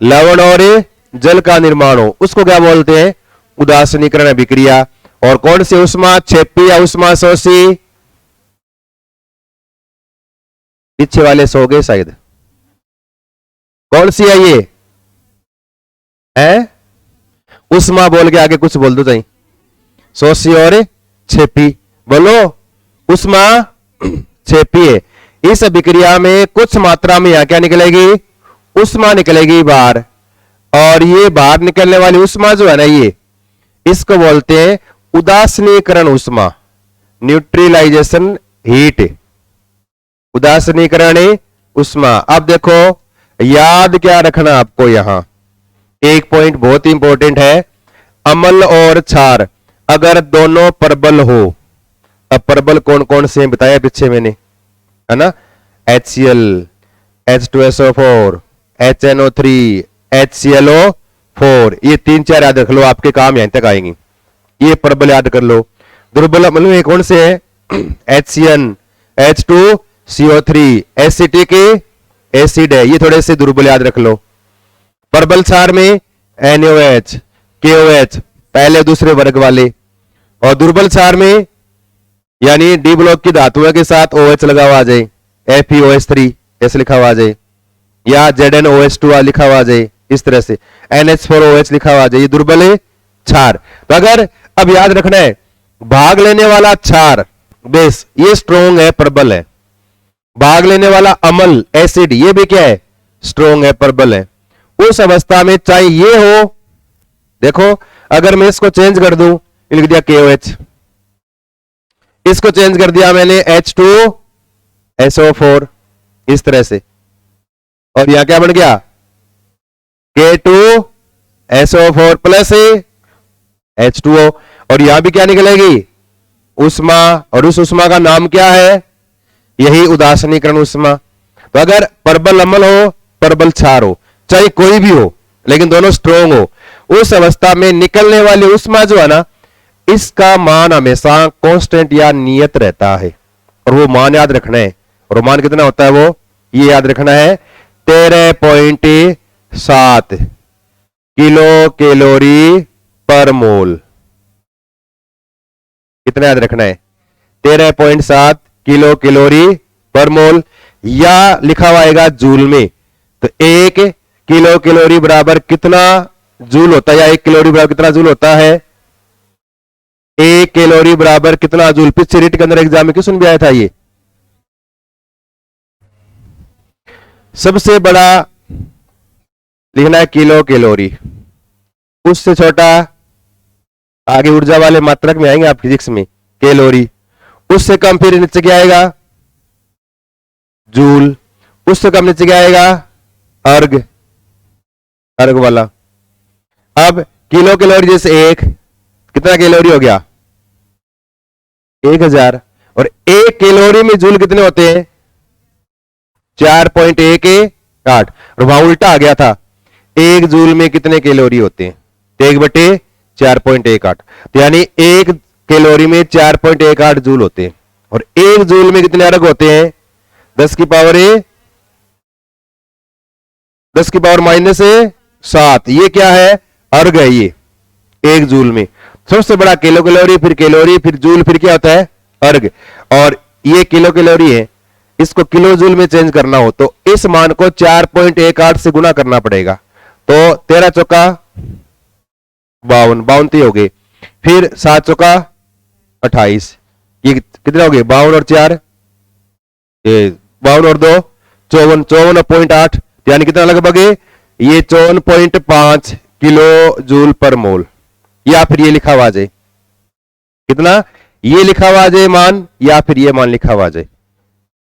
लवण और जल का निर्माण हो, उसको क्या बोलते हैं, उदासीनीकरण अभिक्रिया। और कौन सी, उष्मा क्षेपी या उष्मा शोषी? पीछे वाले सो गए शायद। कौन सी है ये, है उष्मा बोल के आगे कुछ बोल दो चाहिए, शोषी और क्षेपी, बोलो उष्मा क्षेपी है। इस अभिक्रिया में कुछ मात्रा में यहां क्या निकलेगी, उष्मा निकलेगी बाहर, और ये बाहर निकलने वाली उष्मा जो है ना, ये इसको बोलते हैं उदासीनीकरण उष्मा, न्यूट्रलाइजेशन हीट, उदासीनीकरण उष्मा। अब देखो याद क्या रखना आपको, यहां एक पॉइंट बहुत इंपॉर्टेंट है, अम्ल और क्षार अगर दोनों प्रबल हो, अब प्रबल कौन कौन से बताया पीछे मैंने, है ना, HCl, H2SO4, HNO3, HClO4, ये 3-4 याद रख लो, आपके काम यहां तक आएंगे। ये प्रबल याद कर लो। दुर्बल अम्ल में कौन से है, HCN, H2CO3, एसिटिक एसिड है, ये थोड़े से दुर्बल याद रख लो। प्रबल क्षार में NaOH, KOH, पहले दूसरे वर्ग वाले, और दुर्बल क्षार में यानी डी ब्लॉक की धातुओं के साथ OH लगा हुआ आ जाए, FeOH3 ऐसे लिखा हुआ आ जाए, या ZnOH2 लिखा हुआ आ जाए, इस तरह से NH4OH लिखा हुआ आ जाए, ये दुर्बल है क्षार। तो अगर अब याद रखना है, भाग लेने वाला क्षार बेस ये स्ट्रोंग है, प्रबल है, भाग लेने वाला अम्ल एसिड ये भी क्या है, स्ट्रोंग है, प्रबल है। उस अवस्था में चाहे ये हो, देखो अगर मैं इसको चेंज कर दूं, लिख दिया KOH, इसको चेंज कर दिया मैंने H2SO4 इस तरह से, और यहां क्या बन गया K2SO4 प्लस H2O, और यहां भी क्या निकलेगी उष्मा, और उस उष्मा का नाम क्या है, यही उदासीनीकरण उष्मा। तो अगर प्रबल अम्ल हो, प्रबल क्षार हो, चाहे कोई भी हो, लेकिन दोनों स्ट्रोंग हो, उस अवस्था में निकलने वाली उष्मा जो है ना, इसका मान हमेशा कांस्टेंट या नियत रहता है, और वो मान याद रखना है। और मान कितना होता है, वो ये याद रखना है 13.7 किलो कैलोरी पर मोल। कितना याद रखना है, 13.7 किलो कैलोरी पर मोल, या लिखा हुआ आएगा जूल में। तो 1 किलो कैलोरी बराबर कितना जूल होता है, या 1 कैलोरी बराबर कितना जूल होता है, 1 कैलोरी बराबर कितना जूल। पिछले रीट के अंदर एग्जाम में क्वेश्चन भी आया था ये। सबसे बड़ा लिखना है किलो कैलोरी, उससे छोटा आगे ऊर्जा वाले मात्रक में आएंगे आप फिजिक्स में, कैलोरी, उससे कम फिर नीचे क्या आएगा जूल, उससे कम नीचे क्या आएगा अर्ग, अर्ग वाला। अब किलो कैलोरी जैसे 1 कितना कैलोरी हो गया 1000, और 1 कैलोरी में जूल कितने होते हैं 4.18, और वहां उल्टा आ गया था, 1 जूल में कितने कैलोरी होते हैं, 1/4.18, तो यानी 1 कैलोरी में 4.18 जूल होते हैं, और 1 जूल में कितने अर्ग होते हैं 10 की पावर -7। ये क्या है अर्ग है, ये 1 जूल में सबसे बड़ा किलो कैलोरी, फिर जूल, फिर क्या होता है अर्ग। और ये किलो कैलोरी है, इसको किलो जूल में चेंज करना हो तो इस मान को 4.18 से गुना करना पड़ेगा। तो 13 चौका 52 तो हो गए, फिर 7 चौका 28, ये कितना हो गए 52 और 4 52 और 2 54, 54.8, यानी कितना लगभग ये 54.5 किलो जूल पर मोल, या फिर ये लिखा हुआ जाए कितना, ये लिखा हुआ जाए मान, या फिर ये मान लिखा हुआ जाए।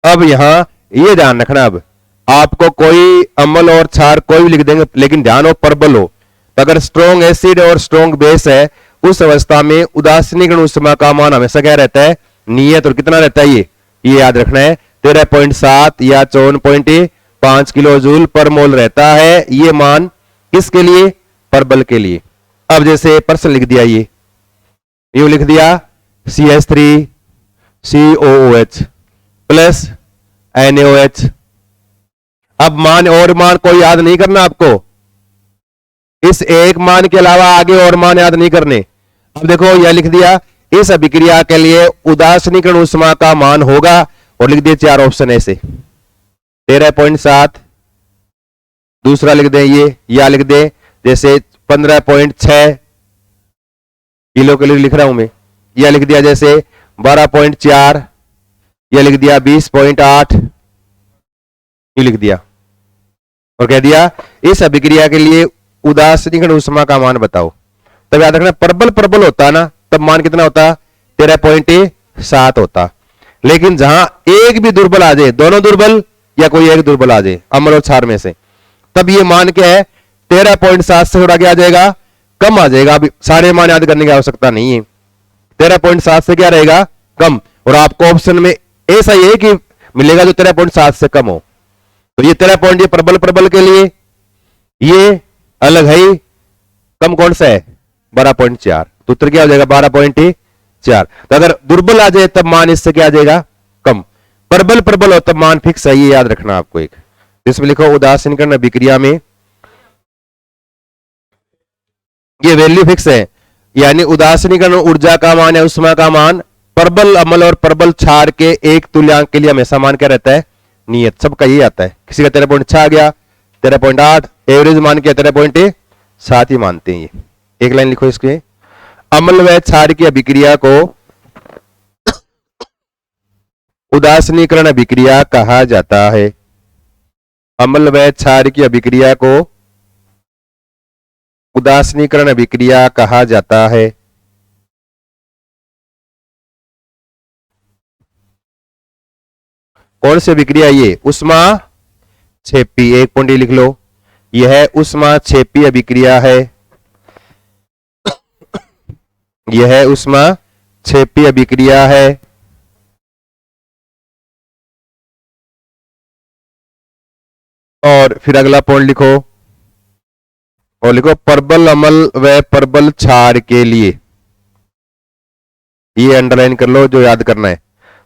अब यहां ये ध्यान रखना, अब आपको कोई अम्ल और क्षार कोई भी लिख देंगे, लेकिन ध्यान हो प्रबल हो। तो अगर स्ट्रोंग एसिड और स्ट्रोंग बेस है, उस अवस्था में उदासीनीकरण उष्मा का मान हमेशा क्या रहता है नियत, और कितना रहता है ये याद रखना है 13.7 या 54.5 किलो जूल पर मोल रहता है, ये मान किसके लिए प्रबल के लिए। अब जैसे प्रश्न लिख दिया, ये लिख दिया CH3COOH प्लस NaOH। अब मान और मान को याद नहीं करना आपको, इस एक मान के अलावा आगे और मान याद नहीं करने। अब देखो यह लिख दिया इस अभिक्रिया के लिए उदासीनीकरण उष्मा का मान होगा, और लिख दिए 4 ऑप्शन ऐसे 13.7, दूसरा लिख दें ये, या लिख दें जैसे 15.6 किलो कैलोरी लिख रहा हूं मैं, या लिख दिया जैसे 12.4, या लिख दिया 20.8, ये लिख दिया, और कह दिया इस अभिक्रिया के लिए उदासीनीकरण उष्मा का मान बताओ। तब याद रखना प्रबल होता ना, तब मान कितना होता 13.7 होता। लेकिन जहां एक भी दुर्बल आ जाए, दोनों दुर्बल या कोई एक दुर्बल आ जाए अम्ल और क्षार में से, तब ये मान क्या है 13.7 से थोड़ा क्या आ जाएगा कम आ जाएगा। अभी सारे मान याद करने की आवश्यकता नहीं है, 13.7 से क्या रहेगा कम, और आपको ऑप्शन में ऐसा ही है कि मिलेगा जो 13.7 से कम हो। तो ये 13 ये प्रबल के लिए ये अलग है ही, कम कौन सा है 12.4, तो उत्तर क्या हो जाएगा 12.4। तो अगर दुर्बल आ जाए तब मान इससे क्या आ जाएगा कम, प्रबल हो तब मान फिक्स है, ये याद रखना आपको। एक इसमें लिखो उदासीनीकरण अभिक्रिया में ये वैल्यू फिक्स है, यानी उदासीनीकरण ऊर्जा का मान है उष्मा का मान प्रबल अमल और प्रबल क्षार के एक तुल्यांक के लिए हमेशा मान क्या रहता है? नियत। सबका यही आता है। किसी का 13.6 आ गया, 13.8, एवरेज मान के 13.7 ही मानते हैं ये। एक लाइन लिखो इसके, अम्ल व क्षार की अभिक्रिया को उदासीनीकरण अभिक्रिया कहा जाता है। अम्ल व क्षार की अभिक्रिया को उदासीनीकरण अभिक्रिया कहा जाता है। कौन सी अभिक्रिया? ये उष्मा क्षेपी। एक पॉइंट लिख लो, यह उष्मा क्षेपी अभिक्रिया है। यह उष्मा क्षेपी अभिक्रिया है। और फिर अगला पॉइंट लिखो, और लिखो प्रबल अम्ल व प्रबल क्षार के लिए, ये अंडरलाइन कर लो जो याद करना है।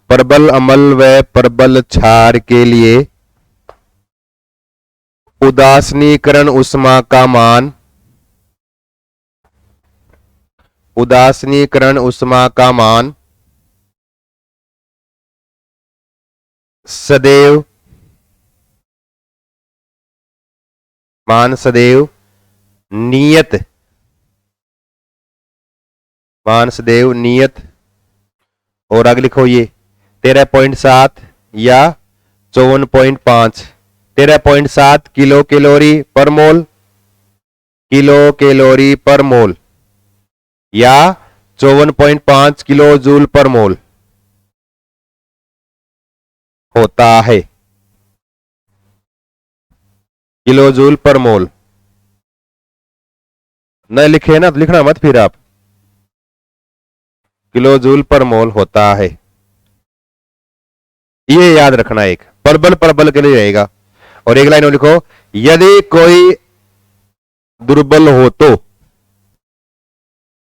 प्रबल अम्ल व प्रबल क्षार के लिए उदासीनीकरण उष्मा का मान, उदासीनीकरण उष्मा का मान सदैव, मान सदैव नियत, मान सदैव नियत। और आगे लिखो ये 13.7 या 54.5, 13.7 किलो कैलोरी पर मोल, किलो कैलोरी पर मोल, या 54.5 किलो जूल पर मोल होता है। किलो जूल पर मोल न लिखे ना तो लिखना मत फिर आप, किलो जूल पर मोल होता है। ये याद रखना, एक प्रबल प्रबल के लिए रहेगा। और एक लाइन और लिखो, यदि कोई दुर्बल हो तो,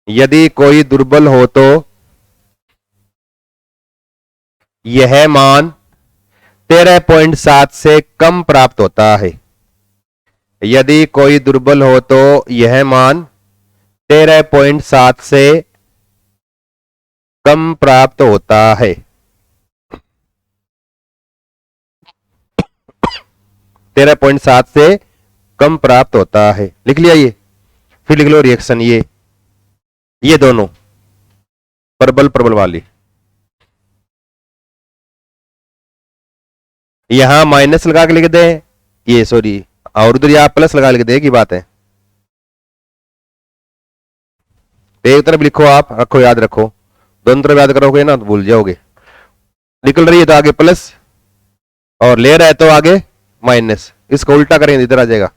यदि कोई दुर्बल हो तो यह मान 13.7 से कम प्राप्त होता है। यदि कोई दुर्बल हो तो यह मान 13.7 से कम प्राप्त होता है। 13.7 से कम प्राप्त होता है। लिख लिया ये। फिर लिख लो रिएक्शन, ये दोनों प्रबल प्रबल वाली, यहां माइनस लगा के लिख दे, ये सॉरी, और उधर यहां प्लस लगा लिख दे की बात है। एक तरफ लिखो, आप रखो, याद रखो, दोनों तरफ याद करोगे ना तो भूल जाओगे। निकल रही है तो आगे प्लस, और ले रहा है तो आगे माइनस। इसको उल्टा करेंगे इधर आ जाएगा।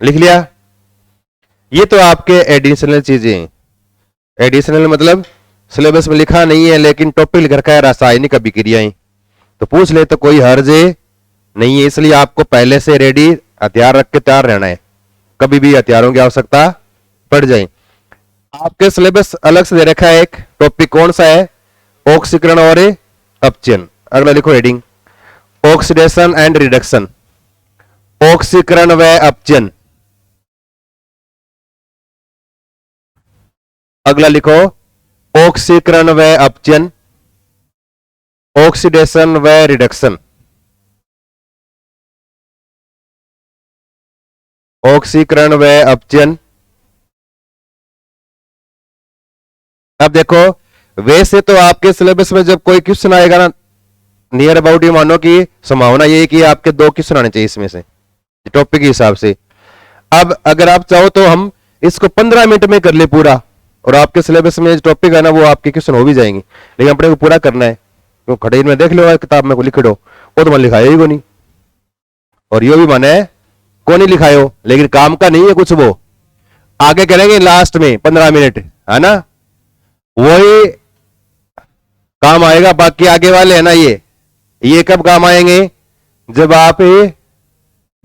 लिख लिया। ये तो आपके एडिशनल चीजें हैं। एडिशनल मतलब सिलेबस में लिखा नहीं है लेकिन टॉपिक लिख रखा है रासायनिक अभिक्रियाएं, तो पूछ ले तो कोई हर्ज नहीं है। इसलिए आपको पहले से रेडी हथियार रख के तैयार रहना है, कभी भी हथियारों की आवश्यकता पड़ जाए। आपके सिलेबस अलग से दे रखा है एक टॉपिक, कौन सा है? ऑक्सीकरण और अपचयन। अगला लिखो हेडिंग, ऑक्सीडेशन एंड रिडक्शन, ऑक्सीकरण व अपचयन। अगला लिखो ऑक्सीकरण व अपचयन, ऑक्सीडेशन व रिडक्शन, ऑक्सीकरण व अपचयन। अब देखो, वैसे तो आपके सिलेबस में जब कोई क्वेश्चन आएगा ना, नियर अबाउट ये मानो कि संभावना ये है कि आपके 2 क्वेश्चन आने चाहिए इसमें से, टॉपिक के हिसाब से। अब अगर आप चाहो तो हम इसको 15 मिनट में कर ले पूरा, और आपके सिलेबस में जो टॉपिक है ना वो आपके क्वेश्चन हो भी जाएंगे, लेकिन अपने को पूरा करना है। तो खड़े में देख लो, किताब में को लिख दो, वो तो मन लिखाया ही को नहीं, और यो भी मन है को नहीं लिखायो, लेकिन काम का नहीं है कुछ, वो आगे करेंगे लास्ट में 15 मिनट, है ना, वही काम आएगा। बाकी आगे वाले है ना, ये ये कब काम आएंगे? जब आप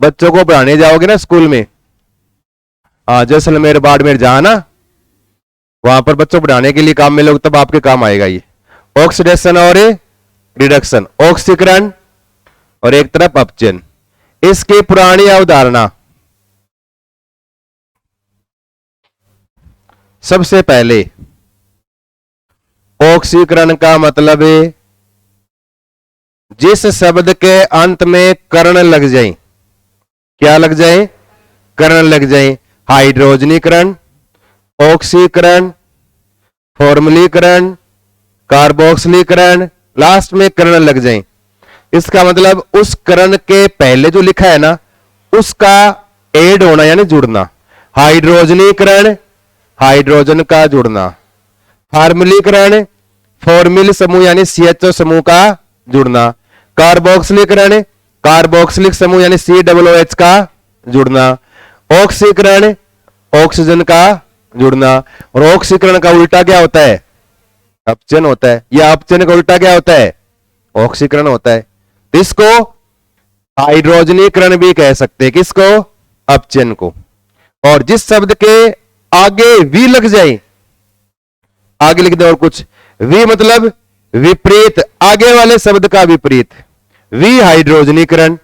बच्चों को पढ़ाने जाओगे ना स्कूल में, जैसलमेर बाड़मेर जहां ना, वहां पर बच्चों को पढ़ाने के लिए काम में लोग, तब आपके काम आएगा ये ऑक्सीडेशन और रिडक्शन, ऑक्सीकरण और एक तरफ अपचयन। इसकी पुरानी अवधारणा, सबसे पहले ऑक्सीकरण का मतलब है जिस शब्द के अंत में कर्ण लग जाए। क्या लग जाए? कर्ण लग जाए। हाइड्रोजनीकरण, ऑक्सीकरण, फॉर्मलीकरण, कार्बोक्सिलीकरण, लास्ट में कर्ण लग जाए। इसका मतलब उस कर्ण के पहले जो लिखा है ना, उसका एड होना यानी जुड़ना। हाइड्रोजनीकरण, हाइड्रोजन का जुड़ना। फार्मलीकरण, फॉर्मिल समूह यानी CHO समूह का जुड़ना। कार्बोक्सिलीकरण, कार्बोक्सिलिक समूह यानी COOH का जुड़ना। ऑक्सीकरण, ऑक्सीजन का जुड़ना। और ऑक्सीकरण का उल्टा क्या होता है? अपचयन होता है। या अपचयन का उल्टा क्या होता है? ऑक्सीकरण होता है। तो इसको हाइड्रोजनीकरण भी कह सकते हैं। किसको? अपचयन को। और जिस शब्द के आगे वी लग जाए, आगे लिख दे और कुछ, वी मतलब विपरीत, आगे वाले शब्द का विपरीत, वी हाइड्रोजनीकरण।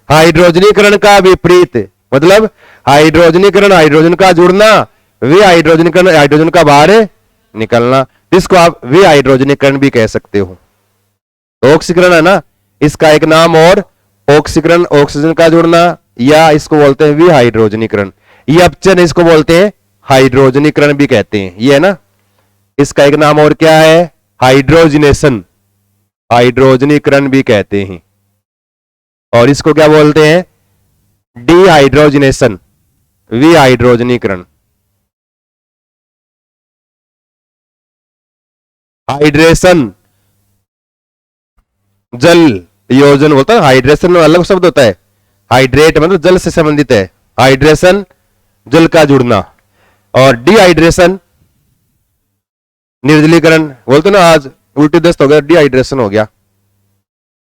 हाइड्रोजनीकरण का विपरीत मतलब हाइड्रोजनीकरण, हाइड्रोजन का जुड़ना, वी हाइड्रोजनीकरण, हाइड्रोजन का बाहर निकलना। इसको आप वी हाइड्रोजनीकरण भी कह सकते हो। तो ऑक्सीकरण है ना, इसका एक नाम। और ऑक्सीकरण, ऑक्सीजन का जुड़ना, या इसको बोलते हैं वी हाइड्रोजनीकरण। ये अपचयन, इसको बोलते हैं हाइड्रोजनीकरण भी कहते हैं। ये है ना, इसका एक नाम और क्या है? हाइड्रोजनेशन, हाइड्रोजनीकरण भी कहते हैं। और इसको क्या बोलते हैं? डीहाइड्रोजनेशन, विहाइड्रोजनीकरण। हाइड्रेशन, जल योजन बोलता है। हाइड्रेशन में अलग शब्द होता है। हाइड्रेट मतलब जल से संबंधित है। हाइड्रेशन, जल का जुड़ना। और डिहाइड्रेशन, निर्जलीकरण। बोलते ना आज उल्टी दस्त हो गया, डिहाइड्रेशन हो गया।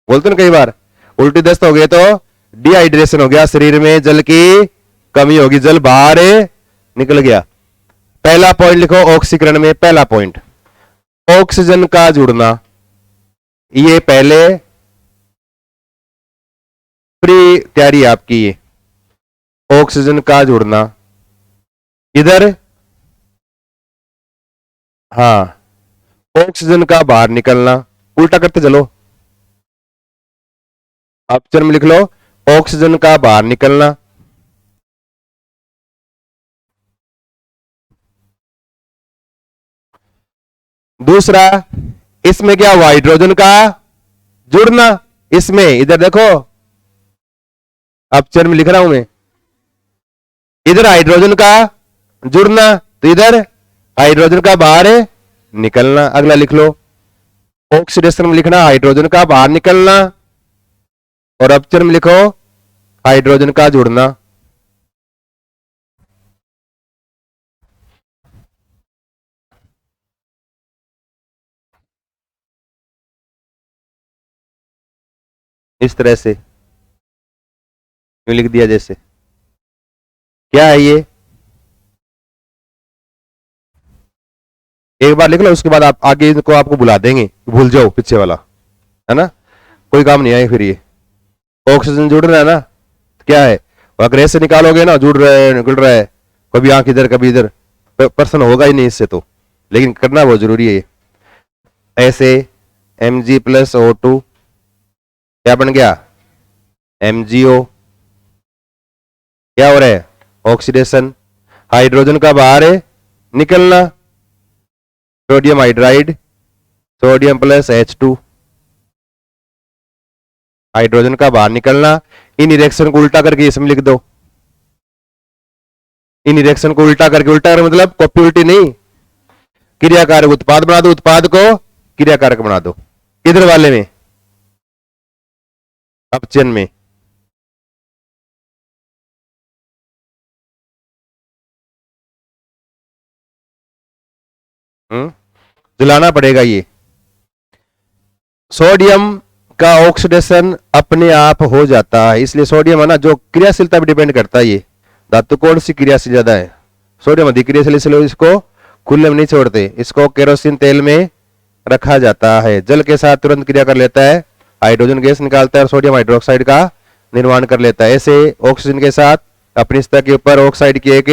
बोलते ना कई बार उल्टी दस्त हो गया तो डिहाइड्रेशन हो गया, शरीर में जल की कमी होगी, जल बाहर निकल गया। पहला पॉइंट लिखो ऑक्सीकरण में। पहला पॉइंट ऑक्सीजन का जुड़ना। ये पहले प्री तैयारी आपकी, ये ऑक्सीजन का जुड़ना इधर, हाँ, ऑक्सीजन का बाहर निकलना। उल्टा करते चलो, ऑप्शन में लिख लो ऑक्सीजन का बाहर निकलना। दूसरा, इसमें क्या हुआ? हाइड्रोजन का जुड़ना। इसमें इधर देखो, ऑप्शन में लिख रहा हूं मैं, इधर हाइड्रोजन का जुड़ना, तो इधर हाइड्रोजन का बाहर निकलना। अगला लिख लो, ऑक्सीडेशन में लिखना हाइड्रोजन का बाहर निकलना, और ऑप्शन में लिखो हाइड्रोजन का जुड़ना। इस तरह से यूं लिख दिया जैसे। क्या है ये? एक बार लिख लो, उसके बाद आप आगे को आपको बुला देंगे, भूल जाओ पीछे वाला, है ना, कोई काम नहीं आए फिर। ये ऑक्सीजन जुड़ रहा है ना, तो क्या है, अगर ऐसे निकालोगे ना, जुड़ रहा है, निकल रहा है, कभी आंख इधर कभी इधर, पर्सन होगा ही नहीं इससे तो। लेकिन करना बहुत जरूरी है ये। ऐसे Mg+O2 क्या बन गया? MgO। क्या हो रहा है? ऑक्सीडेशन। हाइड्रोजन का बाहर निकलना, sodium hydride, sodium +H2। Hydrogen का बाहर निकलना। इन रिएक्शन को उल्टा करके इसमें लिख दो। इन रिएक्शन को उल्टा करके, उल्टा कर मतलब कॉपी उल्टी नहीं, क्रियाकारक उत्पाद बना दो, उत्पाद को क्रियाकारक बना दो। इधर वाले में, अपचयन में। जलाना पड़ेगा ये। सोडियम का ऑक्सीडेशन अपने आप हो जाता है, इसलिए सोडियम है ना, जो क्रियाशीलता पे डिपेंड करता है। ये धातु कौन सी क्रियाशील ज्यादा है? सोडियम अधिक क्रियाशील, इसलिए इसको खुले में नहीं छोड़ते, इसको केरोसिन तेल में रखा जाता है। जल के साथ तुरंत क्रिया कर लेता है, हाइड्रोजन गैस निकालता है और सोडियम हाइड्रोक्साइड का निर्माण कर लेता है। ऐसे ऑक्सीजन के साथ अपनी सतह के ऊपर ऑक्साइड की एक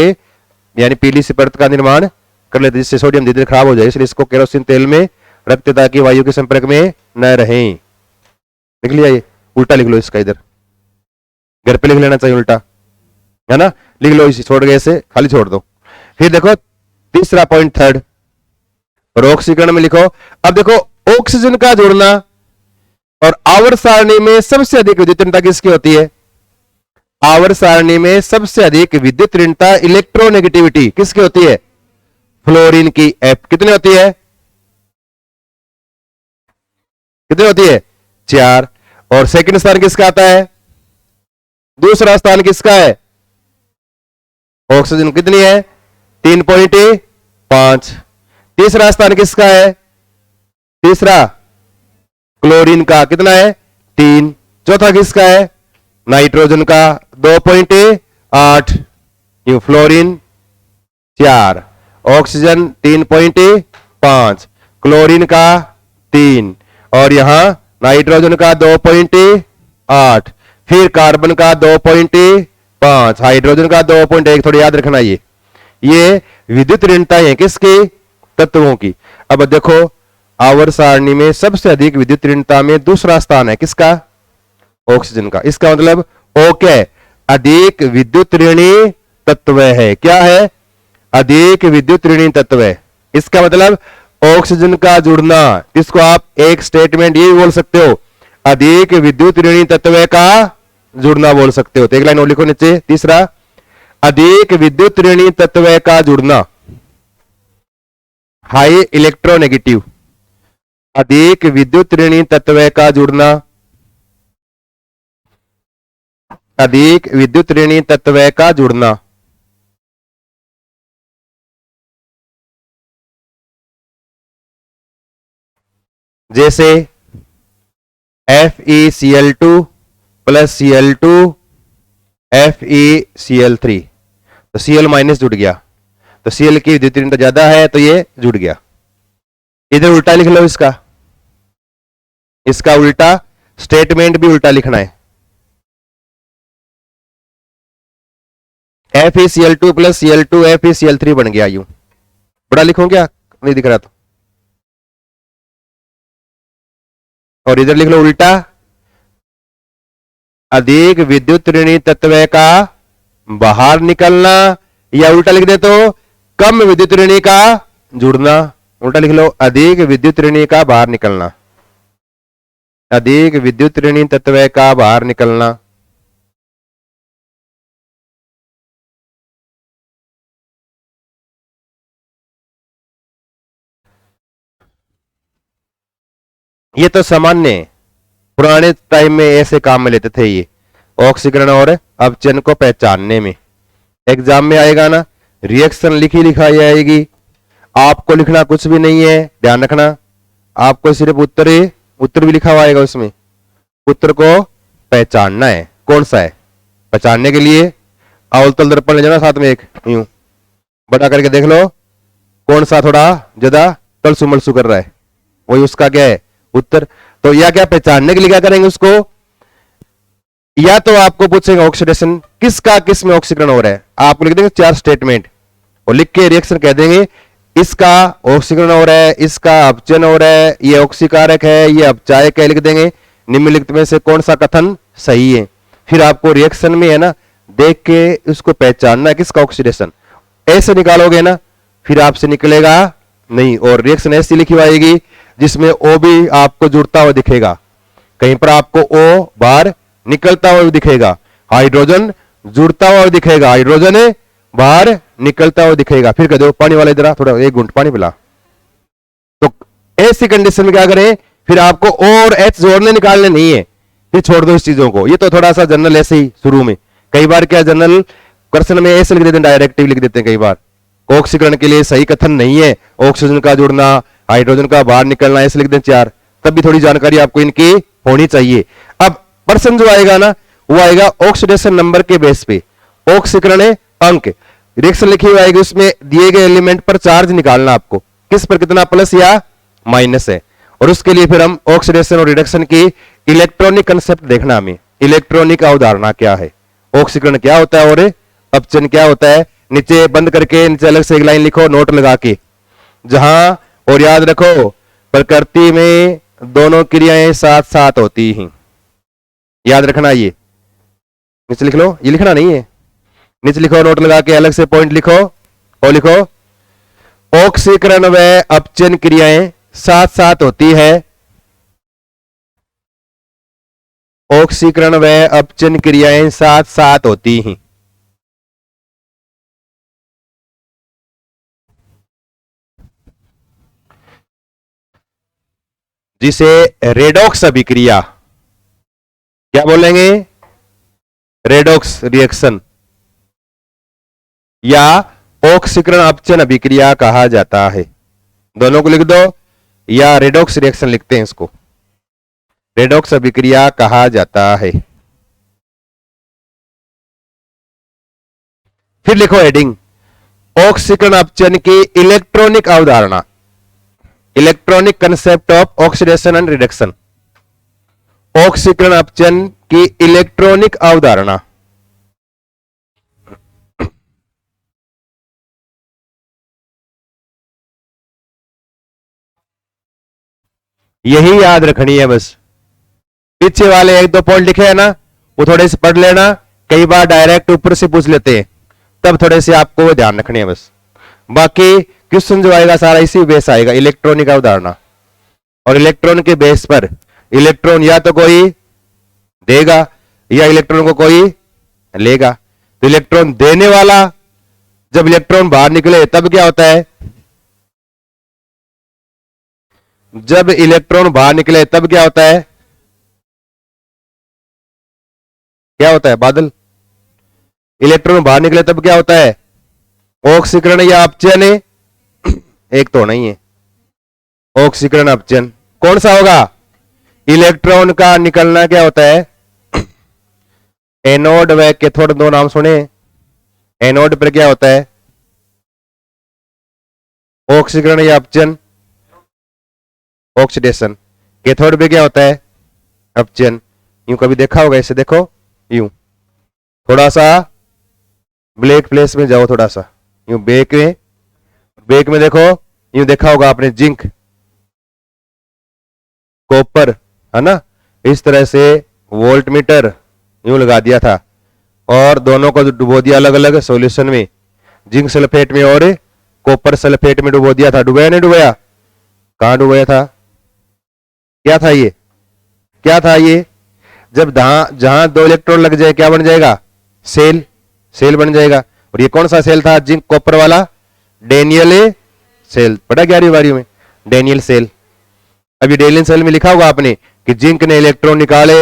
यानी पीली सी परत का निर्माण कर लेते हैं, जिससे सोडियम धीरे धीरे खराब हो जाए, इसलिए इसको केरोसिन तेल में रखते ताकि वायु के संपर्क में न रहे। लिख लिया? ये उल्टा लिख लो इसका, इधर घर पे लिख लेना चाहिए उल्टा, है ना। लिख लो, इसी छोड़ गए, इसे खाली छोड़ दो। फिर देखो तीसरा पॉइंट, थर्ड, और ऑक्सीकरण में लिखो। अब देखो ऑक्सीजन का जुड़ना और आवर्त सारणी में सबसे अधिक विद्युत ऋणता किसकी होती है? आवर्त सारणी में सबसे अधिक विद्युत ऋणता इलेक्ट्रोनेगेटिविटी किसकी होती है? फ्लोरीन की। एफ कितनी होती है? कितनी होती है? 4। और सेकंड स्थान किसका आता है? दूसरा स्थान किसका है? ऑक्सीजन कितनी है? 3.5। तीसरा स्थान किसका है? तीसरा क्लोरीन का, कितना है? 3। चौथा किसका है? नाइट्रोजन का, 2.8। यू फ्लोरीन 4, ऑक्सीजन 3.5, क्लोरीन का 3, और यहां नाइट्रोजन का 2.8, फिर कार्बन का 2.5, हाइड्रोजन का 2.1। थोड़ी याद रखना, ये विद्युत ऋणताएं हैं किसकी? तत्वों की। अब देखो आवर्त सारणी में सबसे अधिक विद्युत ऋणता में दूसरा स्थान है किसका? ऑक्सीजन का। इसका मतलब ओके, अधिक विद्युत ऋणी तत्व है। क्या है? अधिक विद्युत ऋणी तत्व है। इसका मतलब ऑक्सीजन का जुड़ना, इसको आप एक स्टेटमेंट ये बोल सकते हो, अधिक विद्युत ऋणी तत्व का जुड़ना बोल सकते हो। तो एक लाइन और लिखो नीचे, तीसरा, अधिक विद्युत ऋणी तत्व का जुड़ना, हाई इलेक्ट्रोनेगेटिव। अधिक विद्युत ऋणी तत्व का जुड़ना, अधिक विद्युत ऋणी तत्व का जुड़ना। जैसे FeCl2 प्लस Cl2 FeCl3, तो Cl माइनस जुड़ गया, तो Cl की विद्युत ऋणता ज्यादा है तो ये जुड़ गया। इधर उल्टा लिख लो इसका, इसका उल्टा स्टेटमेंट भी उल्टा लिखना है। FeCl2 प्लस Cl2 FeCl3 बन गया। यूं बड़ा लिखूं क्या? नहीं दिख रहा तो। और इधर लिख लो उल्टा, अधिक विद्युत ऋणी तत्व का बाहर निकलना, या उल्टा लिख दे तो कम विद्युत ऋणी का जुड़ना। उल्टा लिख लो, अधिक विद्युत ऋणी का बाहर निकलना, अधिक विद्युत ऋणी तत्व का बाहर निकलना। ये तो सामान्य, पुराने टाइम में ऐसे काम में लेते थे ये, ऑक्सीकरण और अपचयन को पहचानने में। एग्जाम में आएगा ना, रिएक्शन लिखी लिखाई आएगी, आपको लिखना कुछ भी नहीं है, ध्यान रखना। आपको सिर्फ उत्तर भी लिखा हुआ आएगा, उसमें उत्तर को पहचानना है कौन सा है। पहचानने के लिए अवतल दर्पण ले जाना साथ में, एक यूं बड़ा करके देख लो कौन सा थोड़ा ज्यादा तलसू मलसू कर रहा है, वही उसका क्या है उत्तर। तो या क्या पहचानने के लिए क्या करेंगे उसको, या तो आपको पूछेंगे ऑक्सीडेशन किसका किस में ऑक्सीकरण हो रहा है, आप लिख देंगे 4 स्टेटमेंट और लिख के रिएक्शन कह देंगे, इसका ऑक्सीकरण हो रहा है, इसका अपचयन हो रहा है, ये ऑक्सीकारक है, ये अपचायक है, लिख देंगे। निम्नलिखित में से कौन सा कथन सही है। फिर आपको रिएक्शन में है ना देख के उसको पहचानना है किसका ऑक्सीडेशन। ऐसे निकालोगे ना फिर आपसे निकलेगा नहीं, और रिएक्शन ऐसी लिखी हुई आएगी जिसमें ओ भी आपको जुड़ता हुआ दिखेगा, कहीं पर आपको ओ बाहर निकलता हुआ दिखेगा, हाइड्रोजन जुड़ता हुआ दिखेगा, हाइड्रोजन बाहर निकलता हुआ दिखेगा। फिर कह दो पानी वाला इधर थोड़ा 1 घूंट पानी पिला। तो ऐसी कंडीशन में क्या करें, फिर आपको ओ और एच जोड़ने निकालने नहीं है, फिर छोड़ दो इस चीजों को। ये तो थोड़ा सा जनरल ऐसे ही शुरू में, कई बार क्या जनरल क्वेश्चन में ऐसे लिख देते हैं, डायरेक्टिव लिख देते हैं कई बार, ऑक्सीकरण के लिए सही कथन नहीं है, ऑक्सीजन का जुड़ना, हाइड्रोजन का बाहर निकलना, ऐसे लिख दें 4, तब भी थोड़ी जानकारी आपको इनकी होनी चाहिए। अब प्रश्न जो आएगा ना वो आएगा ऑक्सीडेशन नंबर के बेस पे, ऑक्सीकरण अंक, रिएक्शन लिखी हुई आएगी, उसमें दिए गए एलिमेंट पर चार्ज निकालना आपको, किस पर कितना प्लस या माइनस है। और उसके लिए फिर हम ऑक्सीडेशन और रिडक्शन की इलेक्ट्रॉनिक कंसेप्ट देखना, हमें इलेक्ट्रॉनिक अवधारणा क्या है, ऑक्सीकरण क्या होता है और अपचन क्या होता है। नीचे बंद करके नीचे अलग से एक लाइन लिखो नोट लगा के, जहां, और याद रखो प्रकृति में दोनों क्रियाएं साथ साथ होती हैं, याद रखना। ये नीचे लिख लो, ये लिखना नहीं है, नीचे लिखो नोट लगा के अलग से पॉइंट लिखो और लिखो ऑक्सीकरण व अपचन क्रियाएं साथ साथ होती है, ऑक्सीकरण व अपचन क्रियाएं साथ साथ होती हैं। जिसे रेडॉक्स अभिक्रिया क्या बोलेंगे, रेडॉक्स रिएक्शन या ऑक्सीकरण अपचन अभिक्रिया कहा जाता है। दोनों को लिख दो, या रेडॉक्स रिएक्शन लिखते हैं इसको, रेडॉक्स अभिक्रिया कहा जाता है। फिर लिखो हेडिंग, ऑक्सीकरण अपचन की इलेक्ट्रॉनिक अवधारणा, electronic concept of oxidation and reduction, ऑक्सीकरण अपचन की इलेक्ट्रॉनिक अवधारणा। यही याद रखनी है बस, पीछे वाले एक दो पॉइंट लिखे हैं ना वो थोड़े से पढ़ लेना, कई बार डायरेक्ट ऊपर से पूछ लेते हैं, तब थोड़े से आपको वो ध्यान रखनी है बस। बाकी क्वेश्चन जो आएगा सारा इसी बेस आएगा, इलेक्ट्रॉनिक अवधारणा, और इलेक्ट्रॉन के बेस पर इलेक्ट्रॉन या तो कोई देगा या इलेक्ट्रॉन को कोई लेगा। तो इलेक्ट्रॉन देने वाला, जब इलेक्ट्रॉन बाहर निकले तब क्या होता है, जब इलेक्ट्रॉन बाहर निकले तब क्या होता है, क्या होता है बादल, इलेक्ट्रॉन बाहर निकले तब क्या होता है, ऑक्सीकरण या अपचन, एक तो नहीं है ऑक्सीकरण अपचन, कौन सा होगा, इलेक्ट्रॉन का निकलना क्या होता है, एनोड व कैथोड दो नाम सुने, एनोड पर क्या होता है ऑक्सीकरण या अपचन, ऑक्सीडेशन, कैथोड पे क्या होता है अपचन। यूं कभी देखा होगा, इसे देखो यूं, थोड़ा सा ब्लैक प्लेस में जाओ, थोड़ा सा यूं बैक में देखो, यूं देखा होगा आपने जिंक कॉपर, है ना, इस तरह से वोल्ट मीटर यूं लगा दिया था और दोनों को डुबो दिया अलग अलग सॉल्यूशन में, जिंक सल्फेट में और कॉपर सल्फेट में डुबो दिया था, डुबाया नहीं डुबाया, कहां डुबाया था, क्या था ये, क्या था ये, जब जहां दो इलेक्ट्रॉन लग जाए क्या बन जाएगा, सेल, सेल बन जाएगा। और ये कौन सा सेल था, जिंक कॉपर वाला, डेनियल सेल, पढ़ा 11वीं बारी में डेनियल सेल। अब ये डेनियल सेल में लिखा होगा आपने कि जिंक ने इलेक्ट्रॉन निकाले,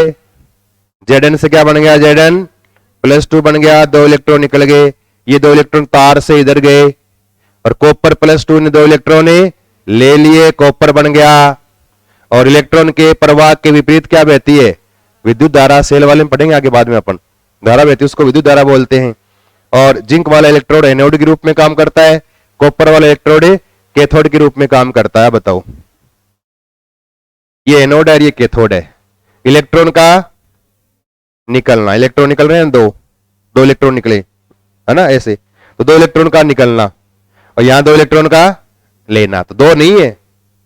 Zn से क्या बन गया, Zn +2 बन गया, दो इलेक्ट्रॉन निकल गए, ये दो इलेक्ट्रॉन तार से इधर गए, और कॉपर +2 ने दो इलेक्ट्रॉन ले लिए, कॉपर बन गया। और इलेक्ट्रॉन के प्रवाह के विपरीत क्या बहती है, विद्युत धारा, सेल वाले में पढ़ेंगे आगे बाद में अपन, धारा बहती है उसको विद्युत धारा बोलते हैं। और जिंक वाला इलेक्ट्रोड एनोड के रूप में काम करता है, कॉपर वाला इलेक्ट्रोड कैथोड के रूप में काम करता है। बताओ, ये एनोड है, ये कैथोड है। इलेक्ट्रॉन का निकलना, इलेक्ट्रॉन निकल रहे हैं, दो इलेक्ट्रॉन निकले, है ना, ऐसे, तो दो इलेक्ट्रॉन का निकलना, और यहां दो इलेक्ट्रॉन का लेना, तो दो नहीं है,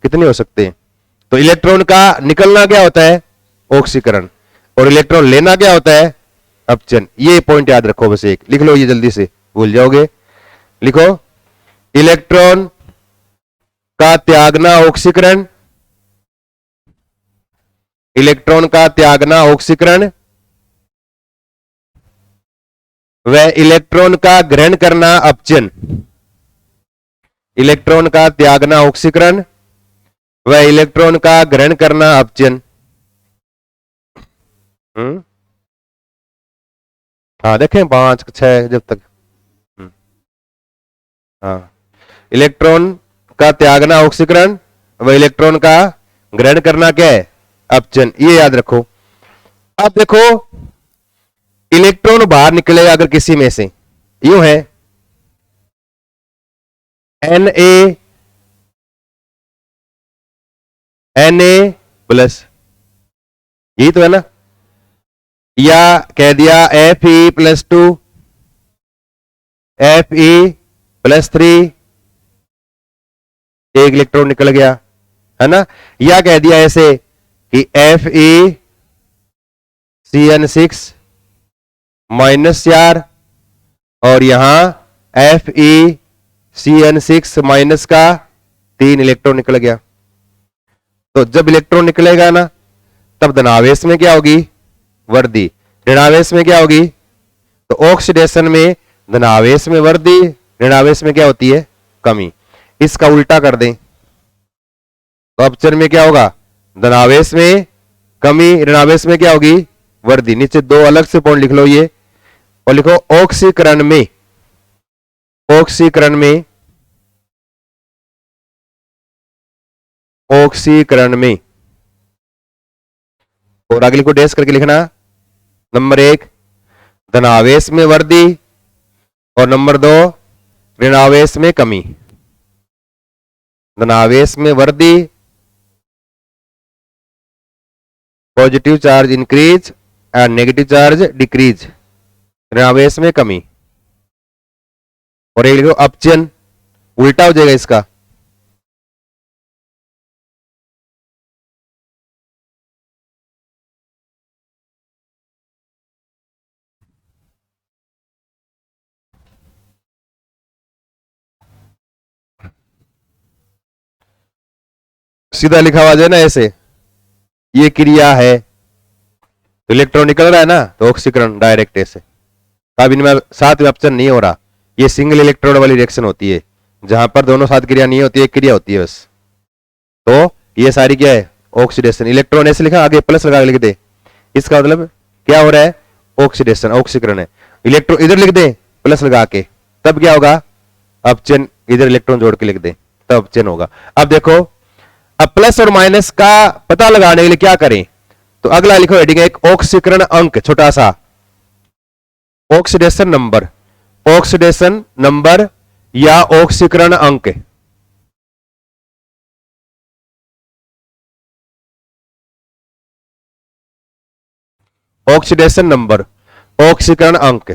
कितने हो सकते हैं। तो इलेक्ट्रॉन का निकलना क्या होता है, ऑक्सीकरण, और इलेक्ट्रॉन लेना क्या होता है, अपचन। ये पॉइंट याद रखो, बस एक लिख लो, ये जल्दी से भूल जाओगे। लिखो, इलेक्ट्रॉन का त्यागना ऑक्सीकरण, इलेक्ट्रॉन का त्यागना ऑक्सीकरण, व इलेक्ट्रॉन का ग्रहण करना अपचन। इलेक्ट्रॉन का त्यागना ऑक्सीकरण व इलेक्ट्रॉन का ग्रहण करना अपचन। हाँ देखें 5 6 जब तक। हाँ, इलेक्ट्रॉन का त्यागना ऑक्सीकरण व इलेक्ट्रॉन का ग्रहण करना क्या है, अपचन, ये याद रखो। अब देखो इलेक्ट्रॉन बाहर निकलेगा अगर किसी में से, यूं है Na Na प्लस, यही तो है ना, या कह दिया Fe+2 Fe+3, एक इलेक्ट्रॉन निकल गया, है ना, या कह दिया ऐसे कि FeCN6 और यहां FeCN6- का 3 इलेक्ट्रॉन निकल गया। तो जब इलेक्ट्रॉन निकलेगा ना, तब धनावेश में क्या होगी, वृद्धि, ऋणावेश में क्या होगी, तो ऑक्सीडेशन में धनावेश में वृद्धि, ऋणावेश में क्या होती है, कमी। इसका उल्टा कर दें तो अपचन में क्या होगा, धनावेश में कमी, ऋणावेश में क्या होगी, वृद्धि। नीचे 2 अलग से पॉइंट लिख लो ये, और लिखो ऑक्सीकरण में, ऑक्सीकरण में, ऑक्सीकरण में, और अगले को डैश करके लिखना। नंबर 1 धनावेश में वृद्धि, और नंबर 2 ऋणावेश में कमी। धनावेश में वृद्धि, positive charge increase and negative charge decrease, ऋणावेश में कमी। और एक लिखो अपचन, उल्टा हो जाएगा इसका, सीधा लिखा हुआ है ना ऐसे, ये क्रिया है, इलेक्ट्रॉन निकल रहा है ना, तो ऑक्सीकरण डायरेक्ट ऐसे। अब इनमें साथ में अपचन नहीं हो रहा, ये सिंगल इलेक्ट्रोड वाली रिएक्शन होती है, जहां पर दोनों साथ क्रिया नहीं होती, एक क्रिया होती है बस। तो ये सारी क्या है, ऑक्सीडेशन। इलेक्ट्रॉन ऐसे लिखा, आगे प्लस लगा के लिख दे, इसका मतलब क्या हो रहा है, ऑक्सीडेशन, ऑक्सीकरण है। इलेक्ट्रॉन इधर लिख दे प्लस लगा के, तब क्या होगा, अपचन। इधर इलेक्ट्रॉन जोड़ के लिख दे, तब अपचन होगा। अब देखो, अब प्लस और माइनस का पता लगाने के लिए क्या करें, तो अगला लिखो हेडिंग, एक ऑक्सीकरण अंक, छोटा सा ऑक्सीडेशन नंबर, ऑक्सीडेशन नंबर या ऑक्सीकरण अंक। ऑक्सीडेशन नंबर, ऑक्सीकरण अंक,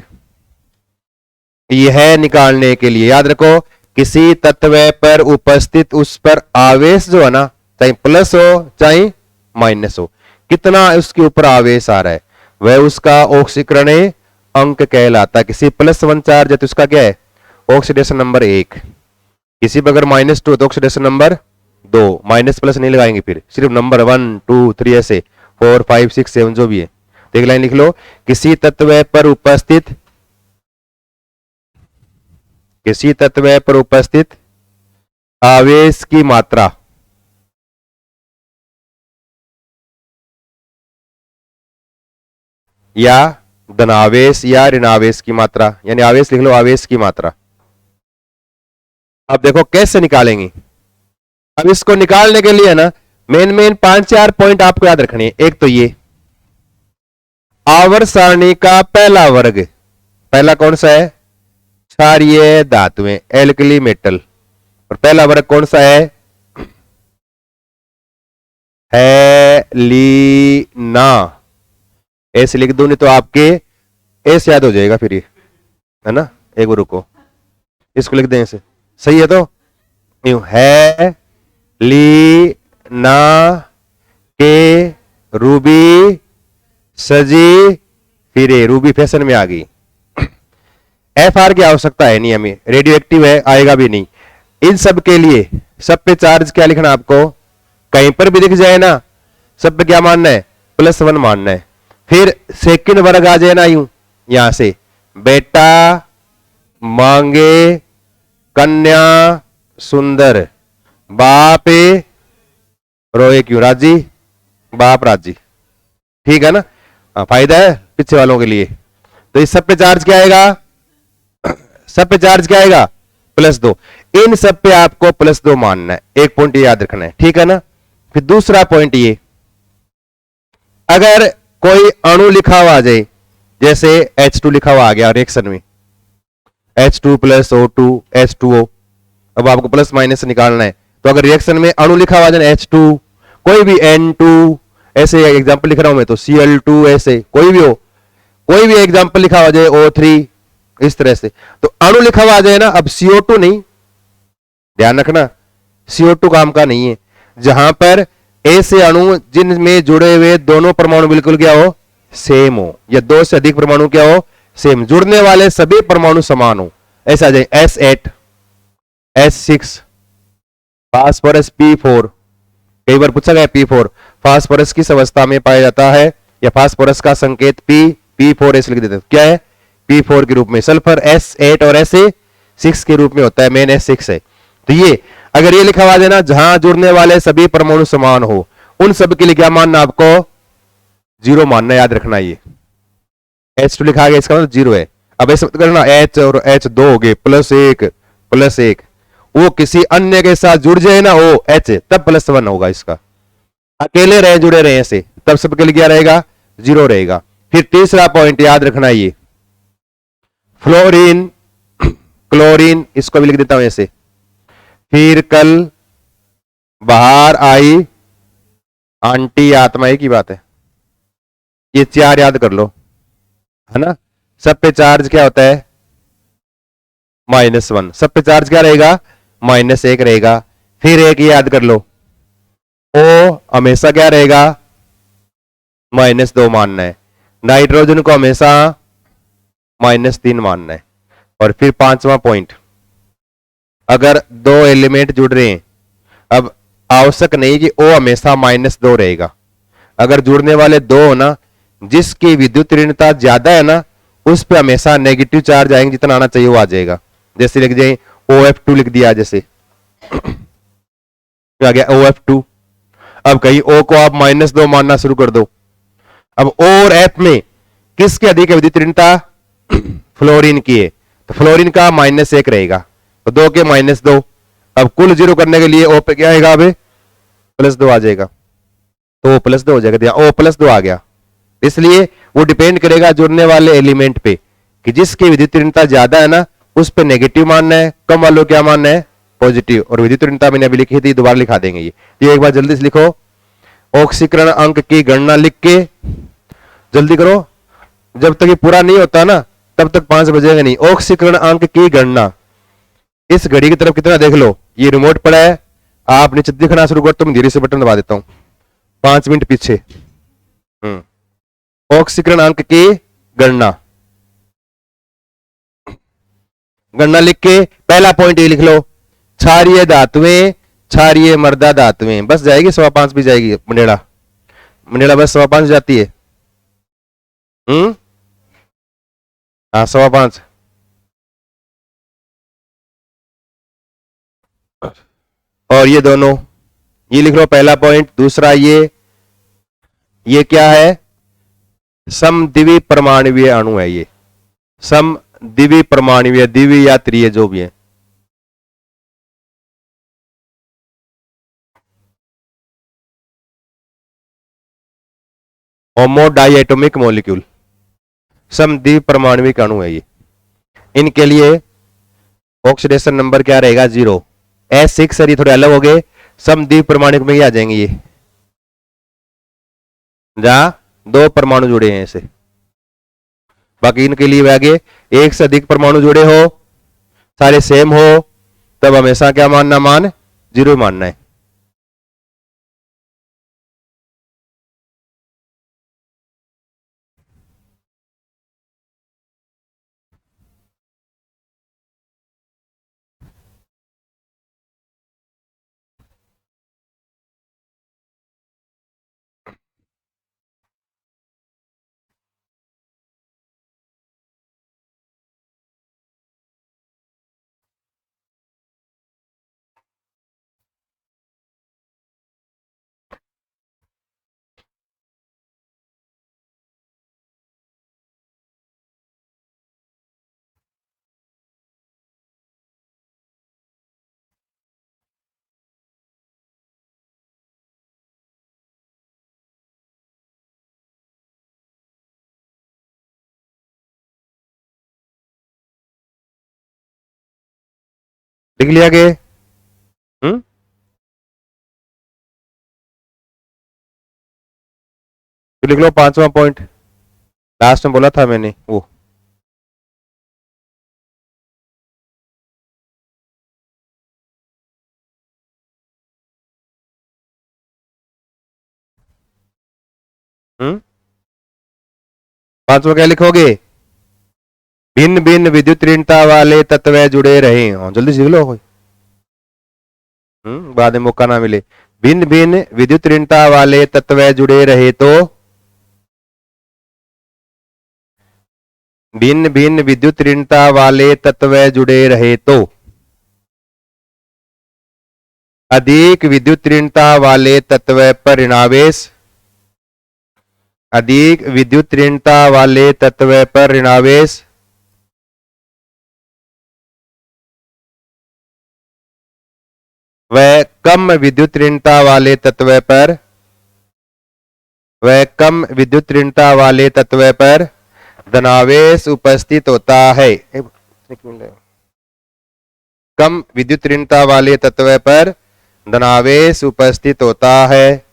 यह निकालने के लिए याद रखो, किसी तत्व पर उपस्थित उस पर आवेश जो है ना, चाहे प्लस हो चाहे माइनस हो, कितना उसके ऊपर आवेश आ रहा है, वह उसका ऑक्सीकरण अंक कहलाता है। किसी +1 चार्ज है तो उसका क्या है, ऑक्सीडेशन नंबर 1। किसी पर अगर -2 तो ऑक्सीडेशन नंबर 2, माइनस प्लस नहीं लगाएंगे, फिर सिर्फ नंबर 1 2 3 ऐसे 4 5 6 7 जो भी है। तो एक लाइन लिख लो, किसी तत्व पर उपस्थित, किसी तत्व पर उपस्थित आवेश की मात्रा या धनावेश या ऋणावेश की मात्रा, यानी आवेश लिख लो, आवेश की मात्रा। अब देखो कैसे निकालेंगे। अब इसको निकालने के लिए ना मेन 5-4 पॉइंट आपको याद रखने हैं। एक तो ये आवर्त सारणी का पहला वर्ग, पहला कौन सा है, क्षारीय धातुएं, एल्कली मेटल, और पहला वर्ग कौन सा है, हैलीना। ऐसे लिख दो, नहीं तो आपके ऐसे याद हो जाएगा फिर ये, है ना। एक बार रुको, इसको लिख दें ऐसे, सही है। तो यूं है लीना के रूबी सजी फिरे, रूबी फैशन में आ गई। FR की आवश्यकता है नहीं हमें, रेडियो एक्टिव है, आएगा भी नहीं। इन सब के लिए सब पे चार्ज क्या लिखना आपको, कहीं पर भी दिख जाए ना, सब पे क्या मानना है, +1 मानना है। फिर सेकंड वर्ग आ जाए ना यूं, यहां से बेटा मांगे कन्या सुंदर, बाप रोए क्यों राजी, बाप राजी, ठीक है ना। फायदा है पीछे वालों के लिए। तो इस सब पे चार्ज क्या आएगा, सब पे चार्ज क्या आएगा, +2। इन सब पे आपको +2 मानना है, एक पॉइंट याद रखना है, ठीक है ना। फिर दूसरा पॉइंट ये, अगर कोई अणु लिखा हुआ आ जाए, जैसे H2 लिखा हुआ आ गया रिएक्शन में, H2 प्लस O2 H2O, अब आपको प्लस माइनस निकालना है, तो अगर रिएक्शन में अणु लिखा हुआ है H2, कोई भी N2, ऐसे एग्जांपल लिख रहा हूं मैं तो Cl2, ऐसे कोई भी हो, कोई भी एग्जांपल लिखा हुआ जाए O3, इस तरह से, तो अणु लिखा हुआ आ जाए ना, अब CO2 नहीं, ध्यान रखना, CO2 काम का नहीं है। जहां पर ऐसे अणु जिनमें जुड़े हुए दोनों परमाणु बिल्कुल क्या हो, सेम हो, या दो से अधिक परमाणु क्या हो, सेम, जुड़ने वाले सभी परमाणु समान हो, ऐसा आ जाए S8 S6 फास्फोरस P4, कई बार पूछा गया P4, फास्फोरस किस अवस्था में पाया जाता है, या फास्फोरस का संकेत P4 ऐसे लिख देते हैं, क्या है P4 के रूप में, सल्फर S8 और SA6 के रूप में होता है, मेन S6 है। तो ये अगर ये लिखा हुआ है ना, जहां जुड़ने वाले सभी परमाणु समान हो, उन सब के लिए क्या मानना, आपको जीरो मानना, याद रखना, ये H2 लिखा गया इसका मतलब जीरो है। अब ऐसे करना, H और H2 हो गए प्लस एक, वो किसी अन्य के साथ जुड़ जाए ना वो H, तब +1 होगा इसका, अकेले रहे जुड़े रहे ऐसे, तब सबके लिए क्या रहेगा, जीरो रहेगा। फिर तीसरा पॉइंट याद रखना, ये फ्लोरीन क्लोरीन, इसको भी लिख देता हूं ऐसे, फिर कल बाहर आई आंटी आत्मा, एक ही बात है, ये चार याद कर लो, है ना, सब पे चार्ज क्या होता है, -1, सब पे चार्ज क्या रहेगा, -1 रहेगा। फिर एक ये याद कर लो, ओ हमेशा क्या रहेगा, -2 मानना है, नाइट्रोजन को हमेशा -3 मानना है। और फिर पांचवा पॉइंट, अगर दो एलिमेंट जुड़ रहे हैं, अब आवश्यक नहीं कि ओ हमेशा -2 रहेगा, अगर जुड़ने वाले दो हो ना, जिसकी विद्युत ऋणता ज्यादा है ना, उस पे हमेशा नेगेटिव चार्ज आएंगे, जितना आना चाहिए वो आ जाएगा। जैसे लिख जाए OF2 लिख दिया, जैसे आ गया OF2, अब कहीं O को आप -2 मानना शुरू कर दो, अब O और F में किसकी अधिक है विद्युत ऋणता, फ्लोरीन की है, तो फ्लोरीन का -1 रहेगा, तो 2 के -2, अब कुल जीरो करने के लिए O पे क्या आएगा, अब +2 आ जाएगा, तो O +2 हो जाएगा, O +2 आ गया। इसलिए वो डिपेंड करेगा जुड़ने वाले एलिमेंट पे, कि जिसकी विद्युत ऋणता ज्यादा है ना, उस पे नेगेटिव मानना है, कम वालों क्या मानना है, पॉजिटिव। और विद्युत ऋणता मैंने अभी लिखी थी, दोबारा लिखा देंगे ये एक बार जल्दी से लिखो, ऑक्सीकरण अंक की गणना लिख के जल्दी करो, जब तक ये पूरा नहीं होता ना, तब तक 5 बजेगा नहीं। ऑक्सीकरण अंक की गणना, इस घड़ी की तरफ कितना देख लो, ये रिमोट पड़ा है, आप नीचे दिखना शुरू कर, तो मैं धीरे से बटन दबा देता हूं, 5 मिनट पीछे। ऑक्सीकरण अंक की गणना, गणना लिख के पहला पॉइंट ये लिख लो, क्षारीय धातुएं, क्षारीय मर्दा धातुएं, बस जाएगी 5.25 भी जाएगी, मंडेला मंडेला बस 5.25 जाती है, हाँ 5.25। और ये दोनों, ये लिख लो पहला पॉइंट। दूसरा ये क्या है, समद्विवीय परमाणुवीय अणु है, ये समद्विवीय परमाणुवीय, द्विवीय या त्रिय जो भी है, होमो डाइएटोमिक मॉलिक्यूल, समद्विवीय परमाणुविक अणु है ये। इनके लिए ऑक्सीडेशन नंबर क्या रहेगा, 0। S6 सर ये थोड़े अलग हो गए, समद्विवीय परमाणु में ही आ जाएंगे ये, जहां दो परमाणु जुड़े हैं ऐसे। बाकी इनके लिए आगे एक से अधिक परमाणु जुड़े हो, सारे सेम हो, तब हमेशा क्या मानना, मान 0 मानना है। लिख लिया के तो लिख लो 5वां पॉइंट, लास्ट में बोला था मैंने वो। हम्म 5वां क्या लिखोगे? भिन्न भिन्न विद्युत ऋणता वाले तत्व जुड़े रहे। जल्दी सीख लो कोई, बाद में मौका ना मिले। भिन्न भिन्न विद्युत ऋणता वाले तत्व जुड़े रहे तो, भिन्न भिन्न विद्युत ऋणता वाले तत्व जुड़े रहे तो, अधिक विद्युत ऋणता वाले तत्व पर ऋणावेश, अधिक विद्युत ऋणता वाले तत्व पर ऋणावेश व कम विद्युत ऋणता वाले तत्व पर, व कम विद्युत ऋणता वाले तत्व पर धनावेश उपस्थित होता है। कम विद्युत ऋणता वाले तत्व पर धनावेश उपस्थित होता है।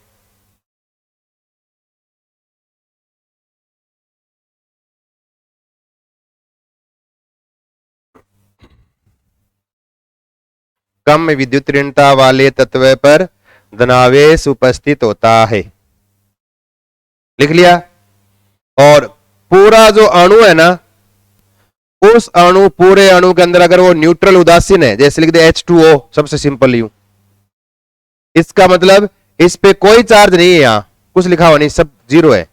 कम विद्युत ऋणता वाले तत्व पर धनावेश उपस्थित होता है। लिख लिया। और पूरा जो अणु है ना, उस अणु, पूरे अणु के अंदर अगर वो न्यूट्रल उदासीन है, जैसे लिख दे H2O, सबसे सिंपल यूं, इसका मतलब इस पे कोई चार्ज नहीं है, यहां कुछ लिखा हुआ नहीं, सब जीरो है।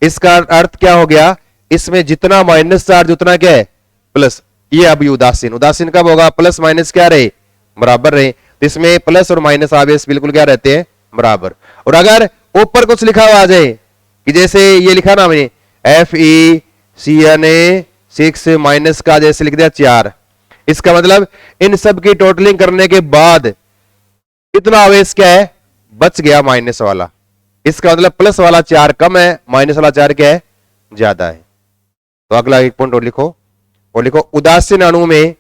इसका अर्थ क्या हो गया? इसमें जितना माइनस चार्ज उतना क्या है? प्लस। ये अभी उदासीन, उदासीन कब होगा? प्लस माइनस क्या रहे? बराबर रहे। तो इसमें प्लस और माइनस आवेश बिल्कुल क्या रहते हैं? बराबर। और अगर ऊपर कुछ लिखा हुआ आ जाए कि जैसे ये लिखा ना मैंने FeCna6 माइनस का जैसे लिख दिया 4, इसका मतलब इन सब की टोटलिंग करने के बाद कितना आवेश क्या है? बच गया माइनस वाला। इसका मतलब प्लस वाला 4 कम है, माइनस वाला 4 क्या है? ज्यादा है। तो अगला एक पॉइंट और लिखो, और लिखो उदासीन अणु में,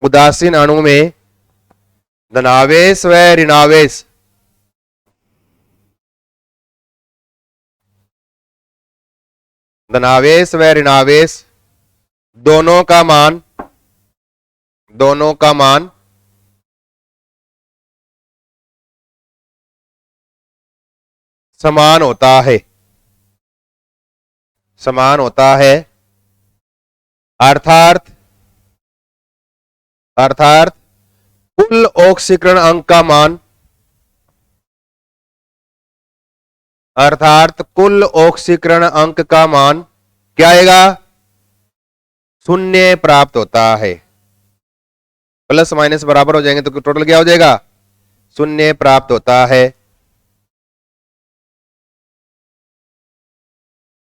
उदासीन अणु में धनावेश व ऋणावेश, धनावेश व ऋणावेश दोनों का मान, दोनों का मान समान होता है, समान होता है। अर्थात, अर्थात कुल ऑक्सीकरण अंक का मान, अर्थात कुल ऑक्सीकरण अंक का मान क्या आएगा? शून्य प्राप्त होता है। प्लस माइनस बराबर हो जाएंगे तो टोटल क्या हो जाएगा? शून्य प्राप्त होता है।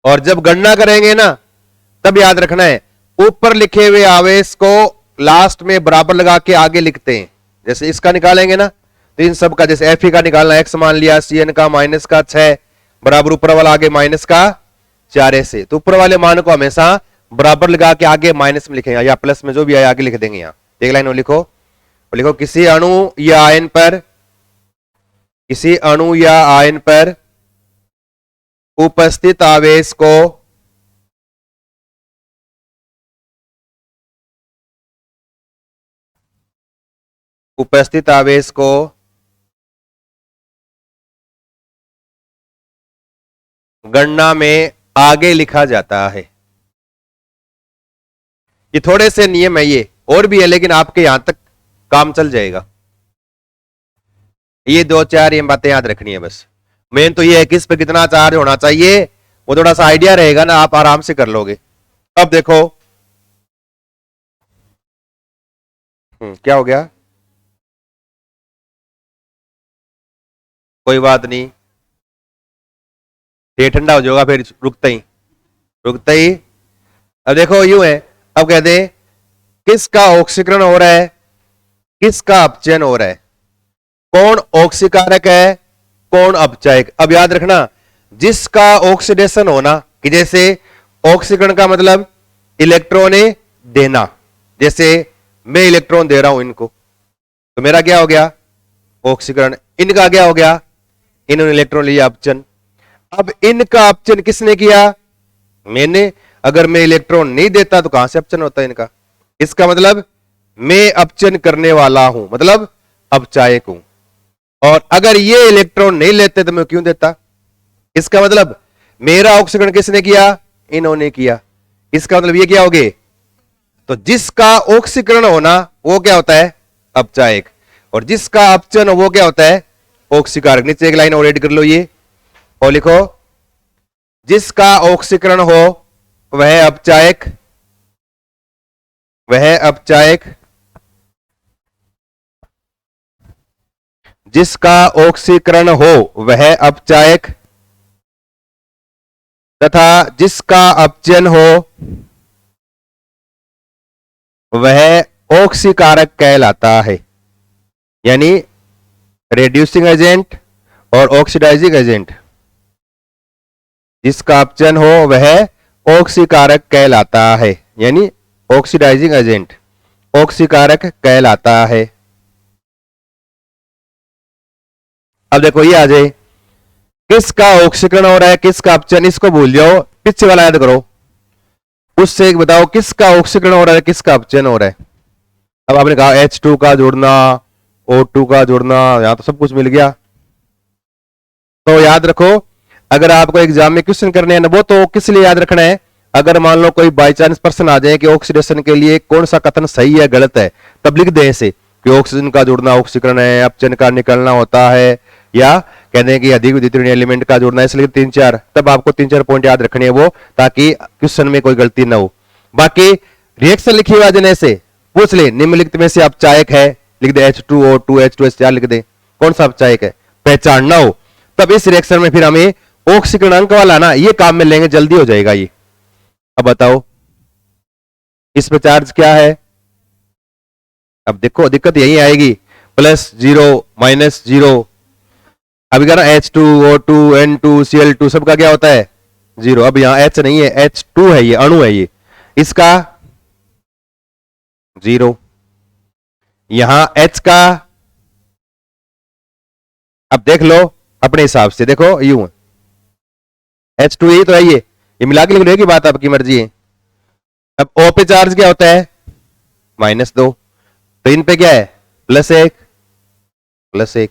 और जब गणना करेंगे ना, तब याद रखना है ऊपर लिखे हुए आवेश को लास्ट में बराबर लगा के आगे लिखते हैं। जैसे इसका निकालेंगे ना, तो इन सब का, जैसे Fe का निकालना, x मान लिया, Cn का माइनस का 6 बराबर ऊपर वाला आगे माइनस का 4 ऐसे, तो ऊपर वाले मान को हमेशा बराबर लगा के आगे माइनस में लिखेंगे या प्लस में, जो भी आए आगे लिख देंगे। यहां एक लाइन में लिखो, लिखो किसी अणु या आयन पर, किसी अणु या आयन पर उपस्थित आवेश को उपस्थित आवेश को गणना में आगे लिखा जाता है। ये थोड़े से नियम है, ये और भी है, लेकिन आपके यहां तक काम चल जाएगा। ये 2-4 ये बातें याद रखनी है बस। मेन तो ये है कि इस पे कितना चार्ज होना चाहिए, वो थोड़ा सा आइडिया रहेगा ना, आप आराम से कर लोगे। अब देखो क्या हो गया? कोई बात नहीं, ये ठंडा हो जाएगा फिर रुकते ही, रुकते ही। अब देखो यूं है, अब कहते हैं किसका ऑक्सीकरण हो रहा है, किसका अपचयन हो रहा है, कौन ऑक्सीकारक है, कौन अपचायक। अब याद रखना, जिसका ऑक्सीडेशन होना, कि जैसे ऑक्सीकरण का मतलब इलेक्ट्रॉने देना, जैसे मैं इलेक्ट्रॉन दे रहा हूं इनको, तो मेरा क्या हो गया, ऑक्सीकरण। इनका क्या हो गया, इन्होंने इलेक्ट्रॉन लिया अपचन। अब इनका अपचन किसने किया, मैंने। अगर मैं इलेक्ट्रॉन नहीं देता तो कहां से अपचन होता है इनका। इसका मतलब मैं अपचन करने वाला हूं, मतलब अपचायक हूं। और अगर ये इलेक्ट्रॉन नहीं लेते तो मैं क्यों देता। इसका मतलब मेरा ऑक्सीकरण किसने किया, इन्होंने किया। इसका मतलब ये क्या हो गए, तो जिसका ऑक्सीकरण होना वो क्या होता है, अपचायक, और जिसका अपचन हो वो क्या होता है, ऑक्सीकारक। नीचे एक लाइन और ऐड कर लो ये, और लिखो जिसका ऑक्सीकरण हो वह अपचायक, वह अपचायक, जिसका ऑक्सीकरण हो वह अपचायक, तथा जिसका अपचयन हो वह ऑक्सीकारक कहलाता है। यानी रेड्यूसिंग एजेंट और ऑक्सीडाइजिंग एजेंट, जिसका अपचयन हो वह ऑक्सीकारक कहलाता है, यानी ऑक्सीडाइजिंग एजेंट ऑक्सीकारक कहलाता है। अब देखो ये आ जाए, किसका ऑक्सीकरण हो रहा है किसका अपचयन, इसको भूल जाओ, पीछे वाला याद करो। उससे एक बताओ किसका ऑक्सीकरण हो रहा है किसका अपचयन हो रहा है। अब आपने कहा H2 का जोड़ना, O2 का जोड़ना, यहां तो सब कुछ मिल गया। तो याद रखो, अगर आपको एग्जाम में क्वेश्चन करने हैं ना, वो तो किस लिए याद रखना है, अगर मान लो कोई बाई चांस पर्सन आ जाए कि ऑक्सीडेशन के लिए कौन सा कथन सही है गलत है, तब लिख दे ऐसे कि ऑक्सीजन का जोड़ना ऑक्सीकरण है, अपचयन का निकलना होता है, या कहते हैं कि अधिक विद्युत एलिमेंट का जोड़ना है, इसलिए 3-4, तब आपको 3-4 पॉइंट याद रखने हैं वो, ताकि क्वेश्चन में कोई गलती ना हो। बाकी रिएक्शन लिखी हुआ जने से पूछ ले, निम्नलिखित में से अपचायक है, लिख दे H2O2 H2H4 लिख दे, कौन सा अपचायक है पहचानना हो, तब इस रिएक्शन में फिर हमें ऑक्सीकरणांक वाला ना ये काम में लेंगे, जल्दी हो जाएगा ये। अब बताओ इस पे चार्ज क्या है। अब देखो दिक्कत यही आएगी, +0 -0। अभी क्या ना H2O2 N2 Cl2 सबका क्या होता है 0। अब यहां H नहीं है, H2 है, ये अणु है, ये इसका 0। यहां H का, अब देख लो अपने हिसाब से, देखो यूं H2 ही तो है, ये मिला के लिख लो की बात आपकी मर्जी है। अब O पे चार्ज क्या होता है -2, तो इन पे क्या है +1 +1,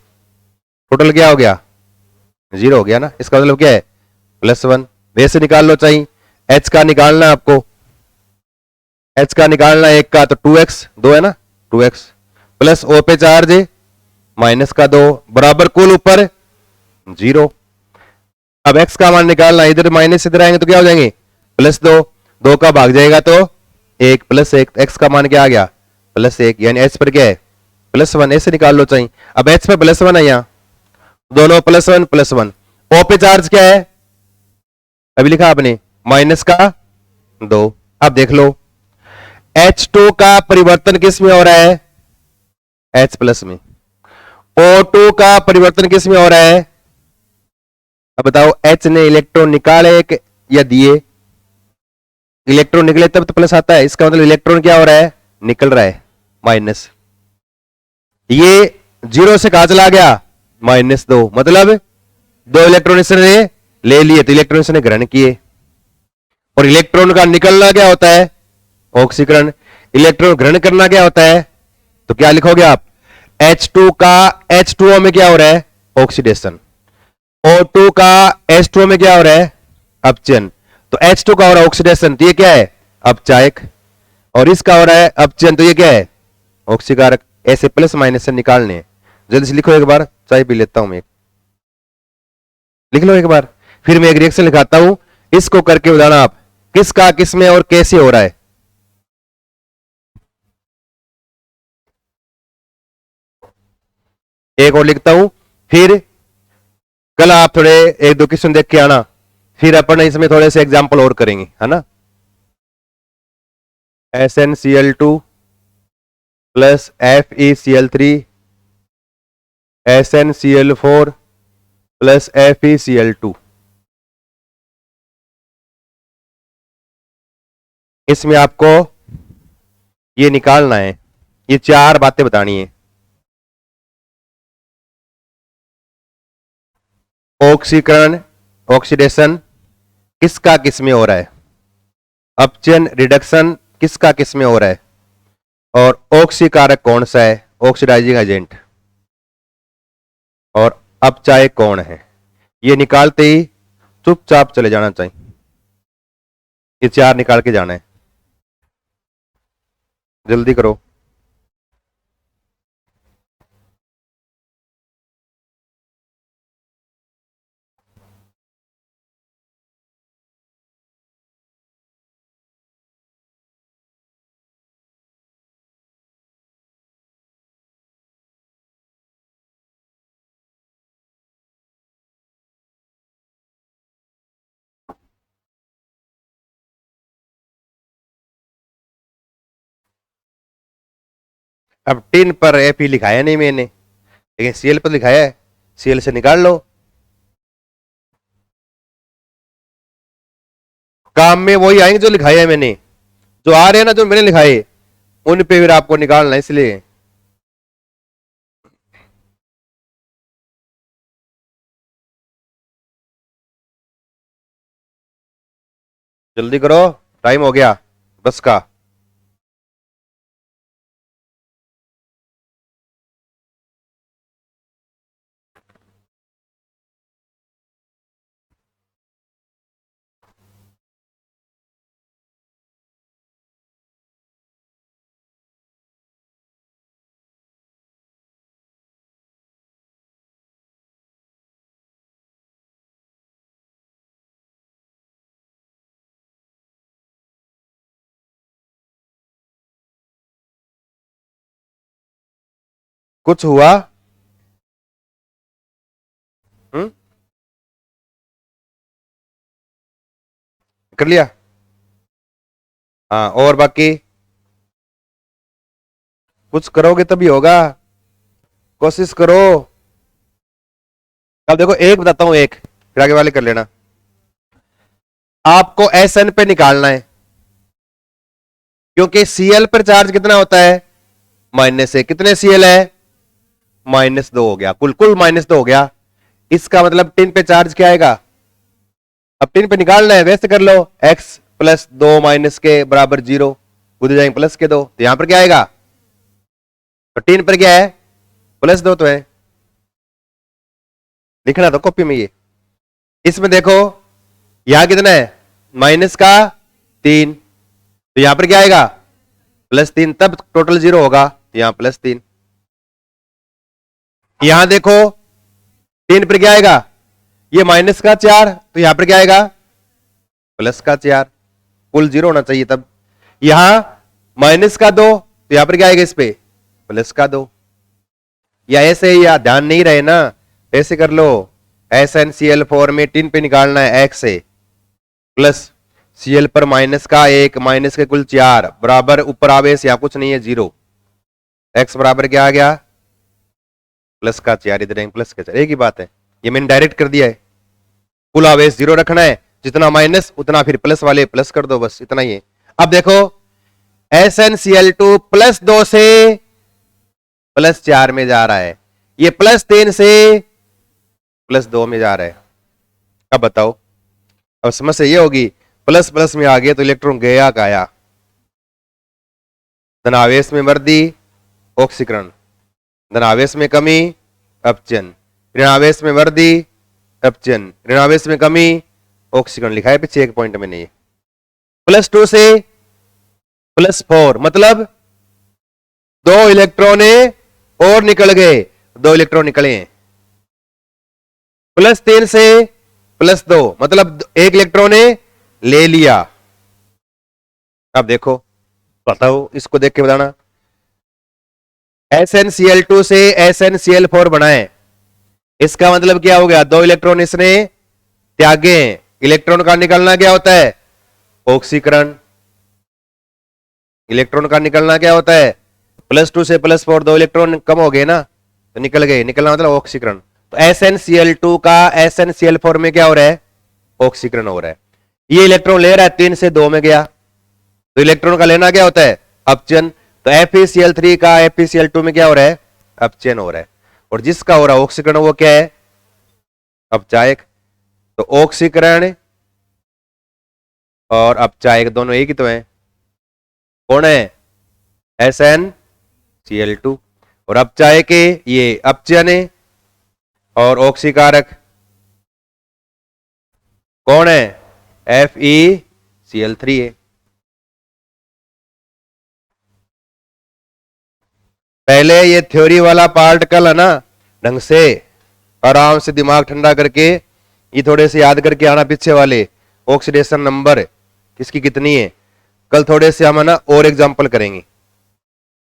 टोटल क्या हो गया 0 हो गया ना। इसका मतलब क्या है +1। वैसे निकाल लो, चाहिए H का निकालना आपको, H का निकालना 1 का, तो 2x 2 है ना, 2x प्लस O पे चार्ज -2 बराबर कुल ऊपर 0। अब x का मान निकालना, इधर माइनस इधर आएंगे तो क्या हो जाएंगे +2, 2 का भाग जाएगा तो 1 +1, x का मान क्या आ गया +1, यानी h पर क्या है +1, ऐसे निकाल लो चाहिए। अब h पे +1 है, यहां दोनों +1 +1। O पे चार्ज क्या है अभी लिखा आपने -2। अब देख लो H2 का परिवर्तन किस में हो रहा है H+ में, O2 का परिवर्तन किस में हो रहा है। अब बताओ H ने इलेक्ट्रॉन निकाले या दिए, इलेक्ट्रॉन निकले तब तो प्लस आता है, इसका मतलब इलेक्ट्रॉन क्या हो रहा है निकल रहा है माइनस। ये 0 से कहां चला गया -2, मतलब 2 इलेक्ट्रॉन इसने ले लिए तो इलेक्ट्रॉन इसने ग्रहण किए। और इलेक्ट्रॉन का निकलना क्या होता है ऑक्सीकरण, इलेक्ट्रॉन ग्रहण करना क्या होता है, तो क्या लिखोगे आप H2 का H2O में क्या हो रहा है ऑक्सीडेशन, O2 का H2O में क्या हो रहा है अपचयन। तो H2 का हो रहा है ऑक्सीडेशन, तो ये क्या है अपचायक, और इसका हो रहा है अपचयन, तो ये क्या है ऑक्सीकारक। ऐसे प्लस माइनस से निकालने हैं, जल्दी से लिखो एक बार, चाय पी लेता हूं मैं, लिख लो एक बार, फिर मैं एक रिएक्शन लिखाता हूं, इसको करके बताना आप किसका किसमें और कैसे हो रहा है। एक और लिखता हूं, फिर कल आप थोड़े 1-2 क्वेश्चन देख के आना, फिर अपन इसमें थोड़े से एग्जाम्पल और करेंगे, है ना। SnCl2 plus FeCl3 SnCl4 plus FeCl2, इसमें आपको ये निकालना है ये चार बातें बतानी है। ऑक्सीकरण, ऑक्सीडेशन किसका किस में हो रहा है, अपचयन रिडक्शन किसका किस में हो रहा है, और ऑक्सीकारक कौन सा है, ऑक्सीडाइजिंग एजेंट, और अपचायक कौन है। ये निकालते ही चुपचाप चले जाना चाहिए। ये चार निकाल के जाना है, जल्दी करो। अब टिन पर एपी लिखाया नहीं मैंने, लेकिन सीएल पर लिखाया है, सीएल से निकाल लो। काम में वही आएंगे जो लिखाया है मैंने, जो आ रहे हैं ना जो मैंने लिखाए उन पे फिर आपको निकालना है, इसलिए जल्दी करो, टाइम हो गया बस का। कुछ हुआ? हम्म, कर लिया। हाँ, और बाकी कुछ करोगे तभी होगा, कोशिश करो। अब देखो एक बताता हूं, एक फिर आगे वाले कर लेना। आपको एस एन पे निकालना है, क्योंकि सीएल पर चार्ज कितना होता है, -1। कितने सीएल है, -2 हो गया, कुल कुल -2 हो गया। इसका मतलब टिन पे चार्ज क्या आएगा, अब टिन पे निकालना है, वैसे कर लो, x + 2 - के बराबर 0, उधर जाएंगे +2, तो यहां पर क्या आएगा, तो टिन पर क्या है, +2 तो है, लिखना तो कॉपी में ये। इसमें देखो यहां कितना है, -3, तो यहां पर क्या आएगा, +3, तब टोटल 0 होगा, तो यहां +3। यहां देखो टिन पर क्या आएगा, ये -4, तो यहां पर क्या आएगा, +4, कुल 0 होना चाहिए। तब यहां -2, तो यहां पर क्या आएगा, इस पे +2, या ऐसे ही, या ध्यान नहीं रहे ना, ऐसे कर लो। SnCl4 में टिन पे निकालना है x से, प्लस Cl पर -1 माइनस के कुल 4 बराबर, ऊपर आवेश या कुछ नहीं है 0, x बराबर क्या आ गया, +4, इधर प्लस का 4, एक ही बात है, ये मैंने डायरेक्ट कर दिया है। कुल आवेश 0 रखना है, जितना माइनस उतना फिर प्लस वाले प्लस कर दो, बस इतना ही है। अब देखो SnCl2 +2 से +4 में जा रहा है, ये +3 से +2 में जा रहा है। अब बताओ, अब समस्या ये होगी, प्लस प्लस में आ गया तो इलेक्ट्रॉन गया का आया, धनावेश में वृद्धि ऑक्सीकरण, धनावेश में कमी अपचयन, ऋणावेश में वृद्धि अपचयन, ऋणावेश में कमी ऑक्सीकरण, लिखा है पीछे एक पॉइंट में नहीं। +2 से +4 मतलब 2 इलेक्ट्रॉन और निकल गए, 2 इलेक्ट्रॉन निकले। +3 से +2 मतलब 1 इलेक्ट्रॉन ले लिया। अब देखो, बताओ, इसको देख के बताना। SnCl2 से SnCl4 बनाए, इसका मतलब क्या हो गया, 2 इलेक्ट्रॉन इसने त्यागे। इलेक्ट्रॉन का निकलना क्या होता है, ऑक्सीकरण। इलेक्ट्रॉन का निकलना क्या होता है, +2 से +4, 2 इलेक्ट्रॉन कम हो गए ना, तो निकल गए, निकलना मतलब ऑक्सीकरण। तो SnCl2 का SnCl4 में क्या हो रहा है, ऑक्सीकरण हो रहा है। ये इलेक्ट्रॉन ले रहा है, 3 से 2 में गया, तो इलेक्ट्रॉन का लेना क्या होता है, अपचयन। तो FeCl3 का FeCl2 में क्या हो रहा है, अपचयन हो रहा है, और जिसका हो रहा है ऑक्सीकरण वो क्या है, अपचायक। तो ऑक्सीकरण और अपचायक दोनों एक ही तो है, कौन है, SnCl2, और अपचायक ये अपचयन है, और ऑक्सीकारक कौन है, FeCl3 है। पहले ये थ्योरी वाला पार्ट कल है ना, ढंग से आराम से दिमाग ठंडा करके ये थोड़े से याद करके आना, पीछे वाले ऑक्सीडेशन नंबर किसकी कितनी है। कल थोड़े से हम है ना और एग्जांपल करेंगे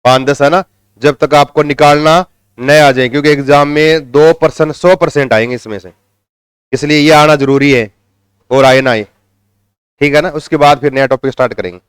5-10 है ना, जब तक आपको निकालना न आ जाए, क्योंकि एग्जाम में 2% 100% आएंगे इसमें से, इसलिए ये आना जरूरी है, और आए ना आए, ठीक है ना। उसके बाद फिर नया टॉपिक स्टार्ट करेंगे।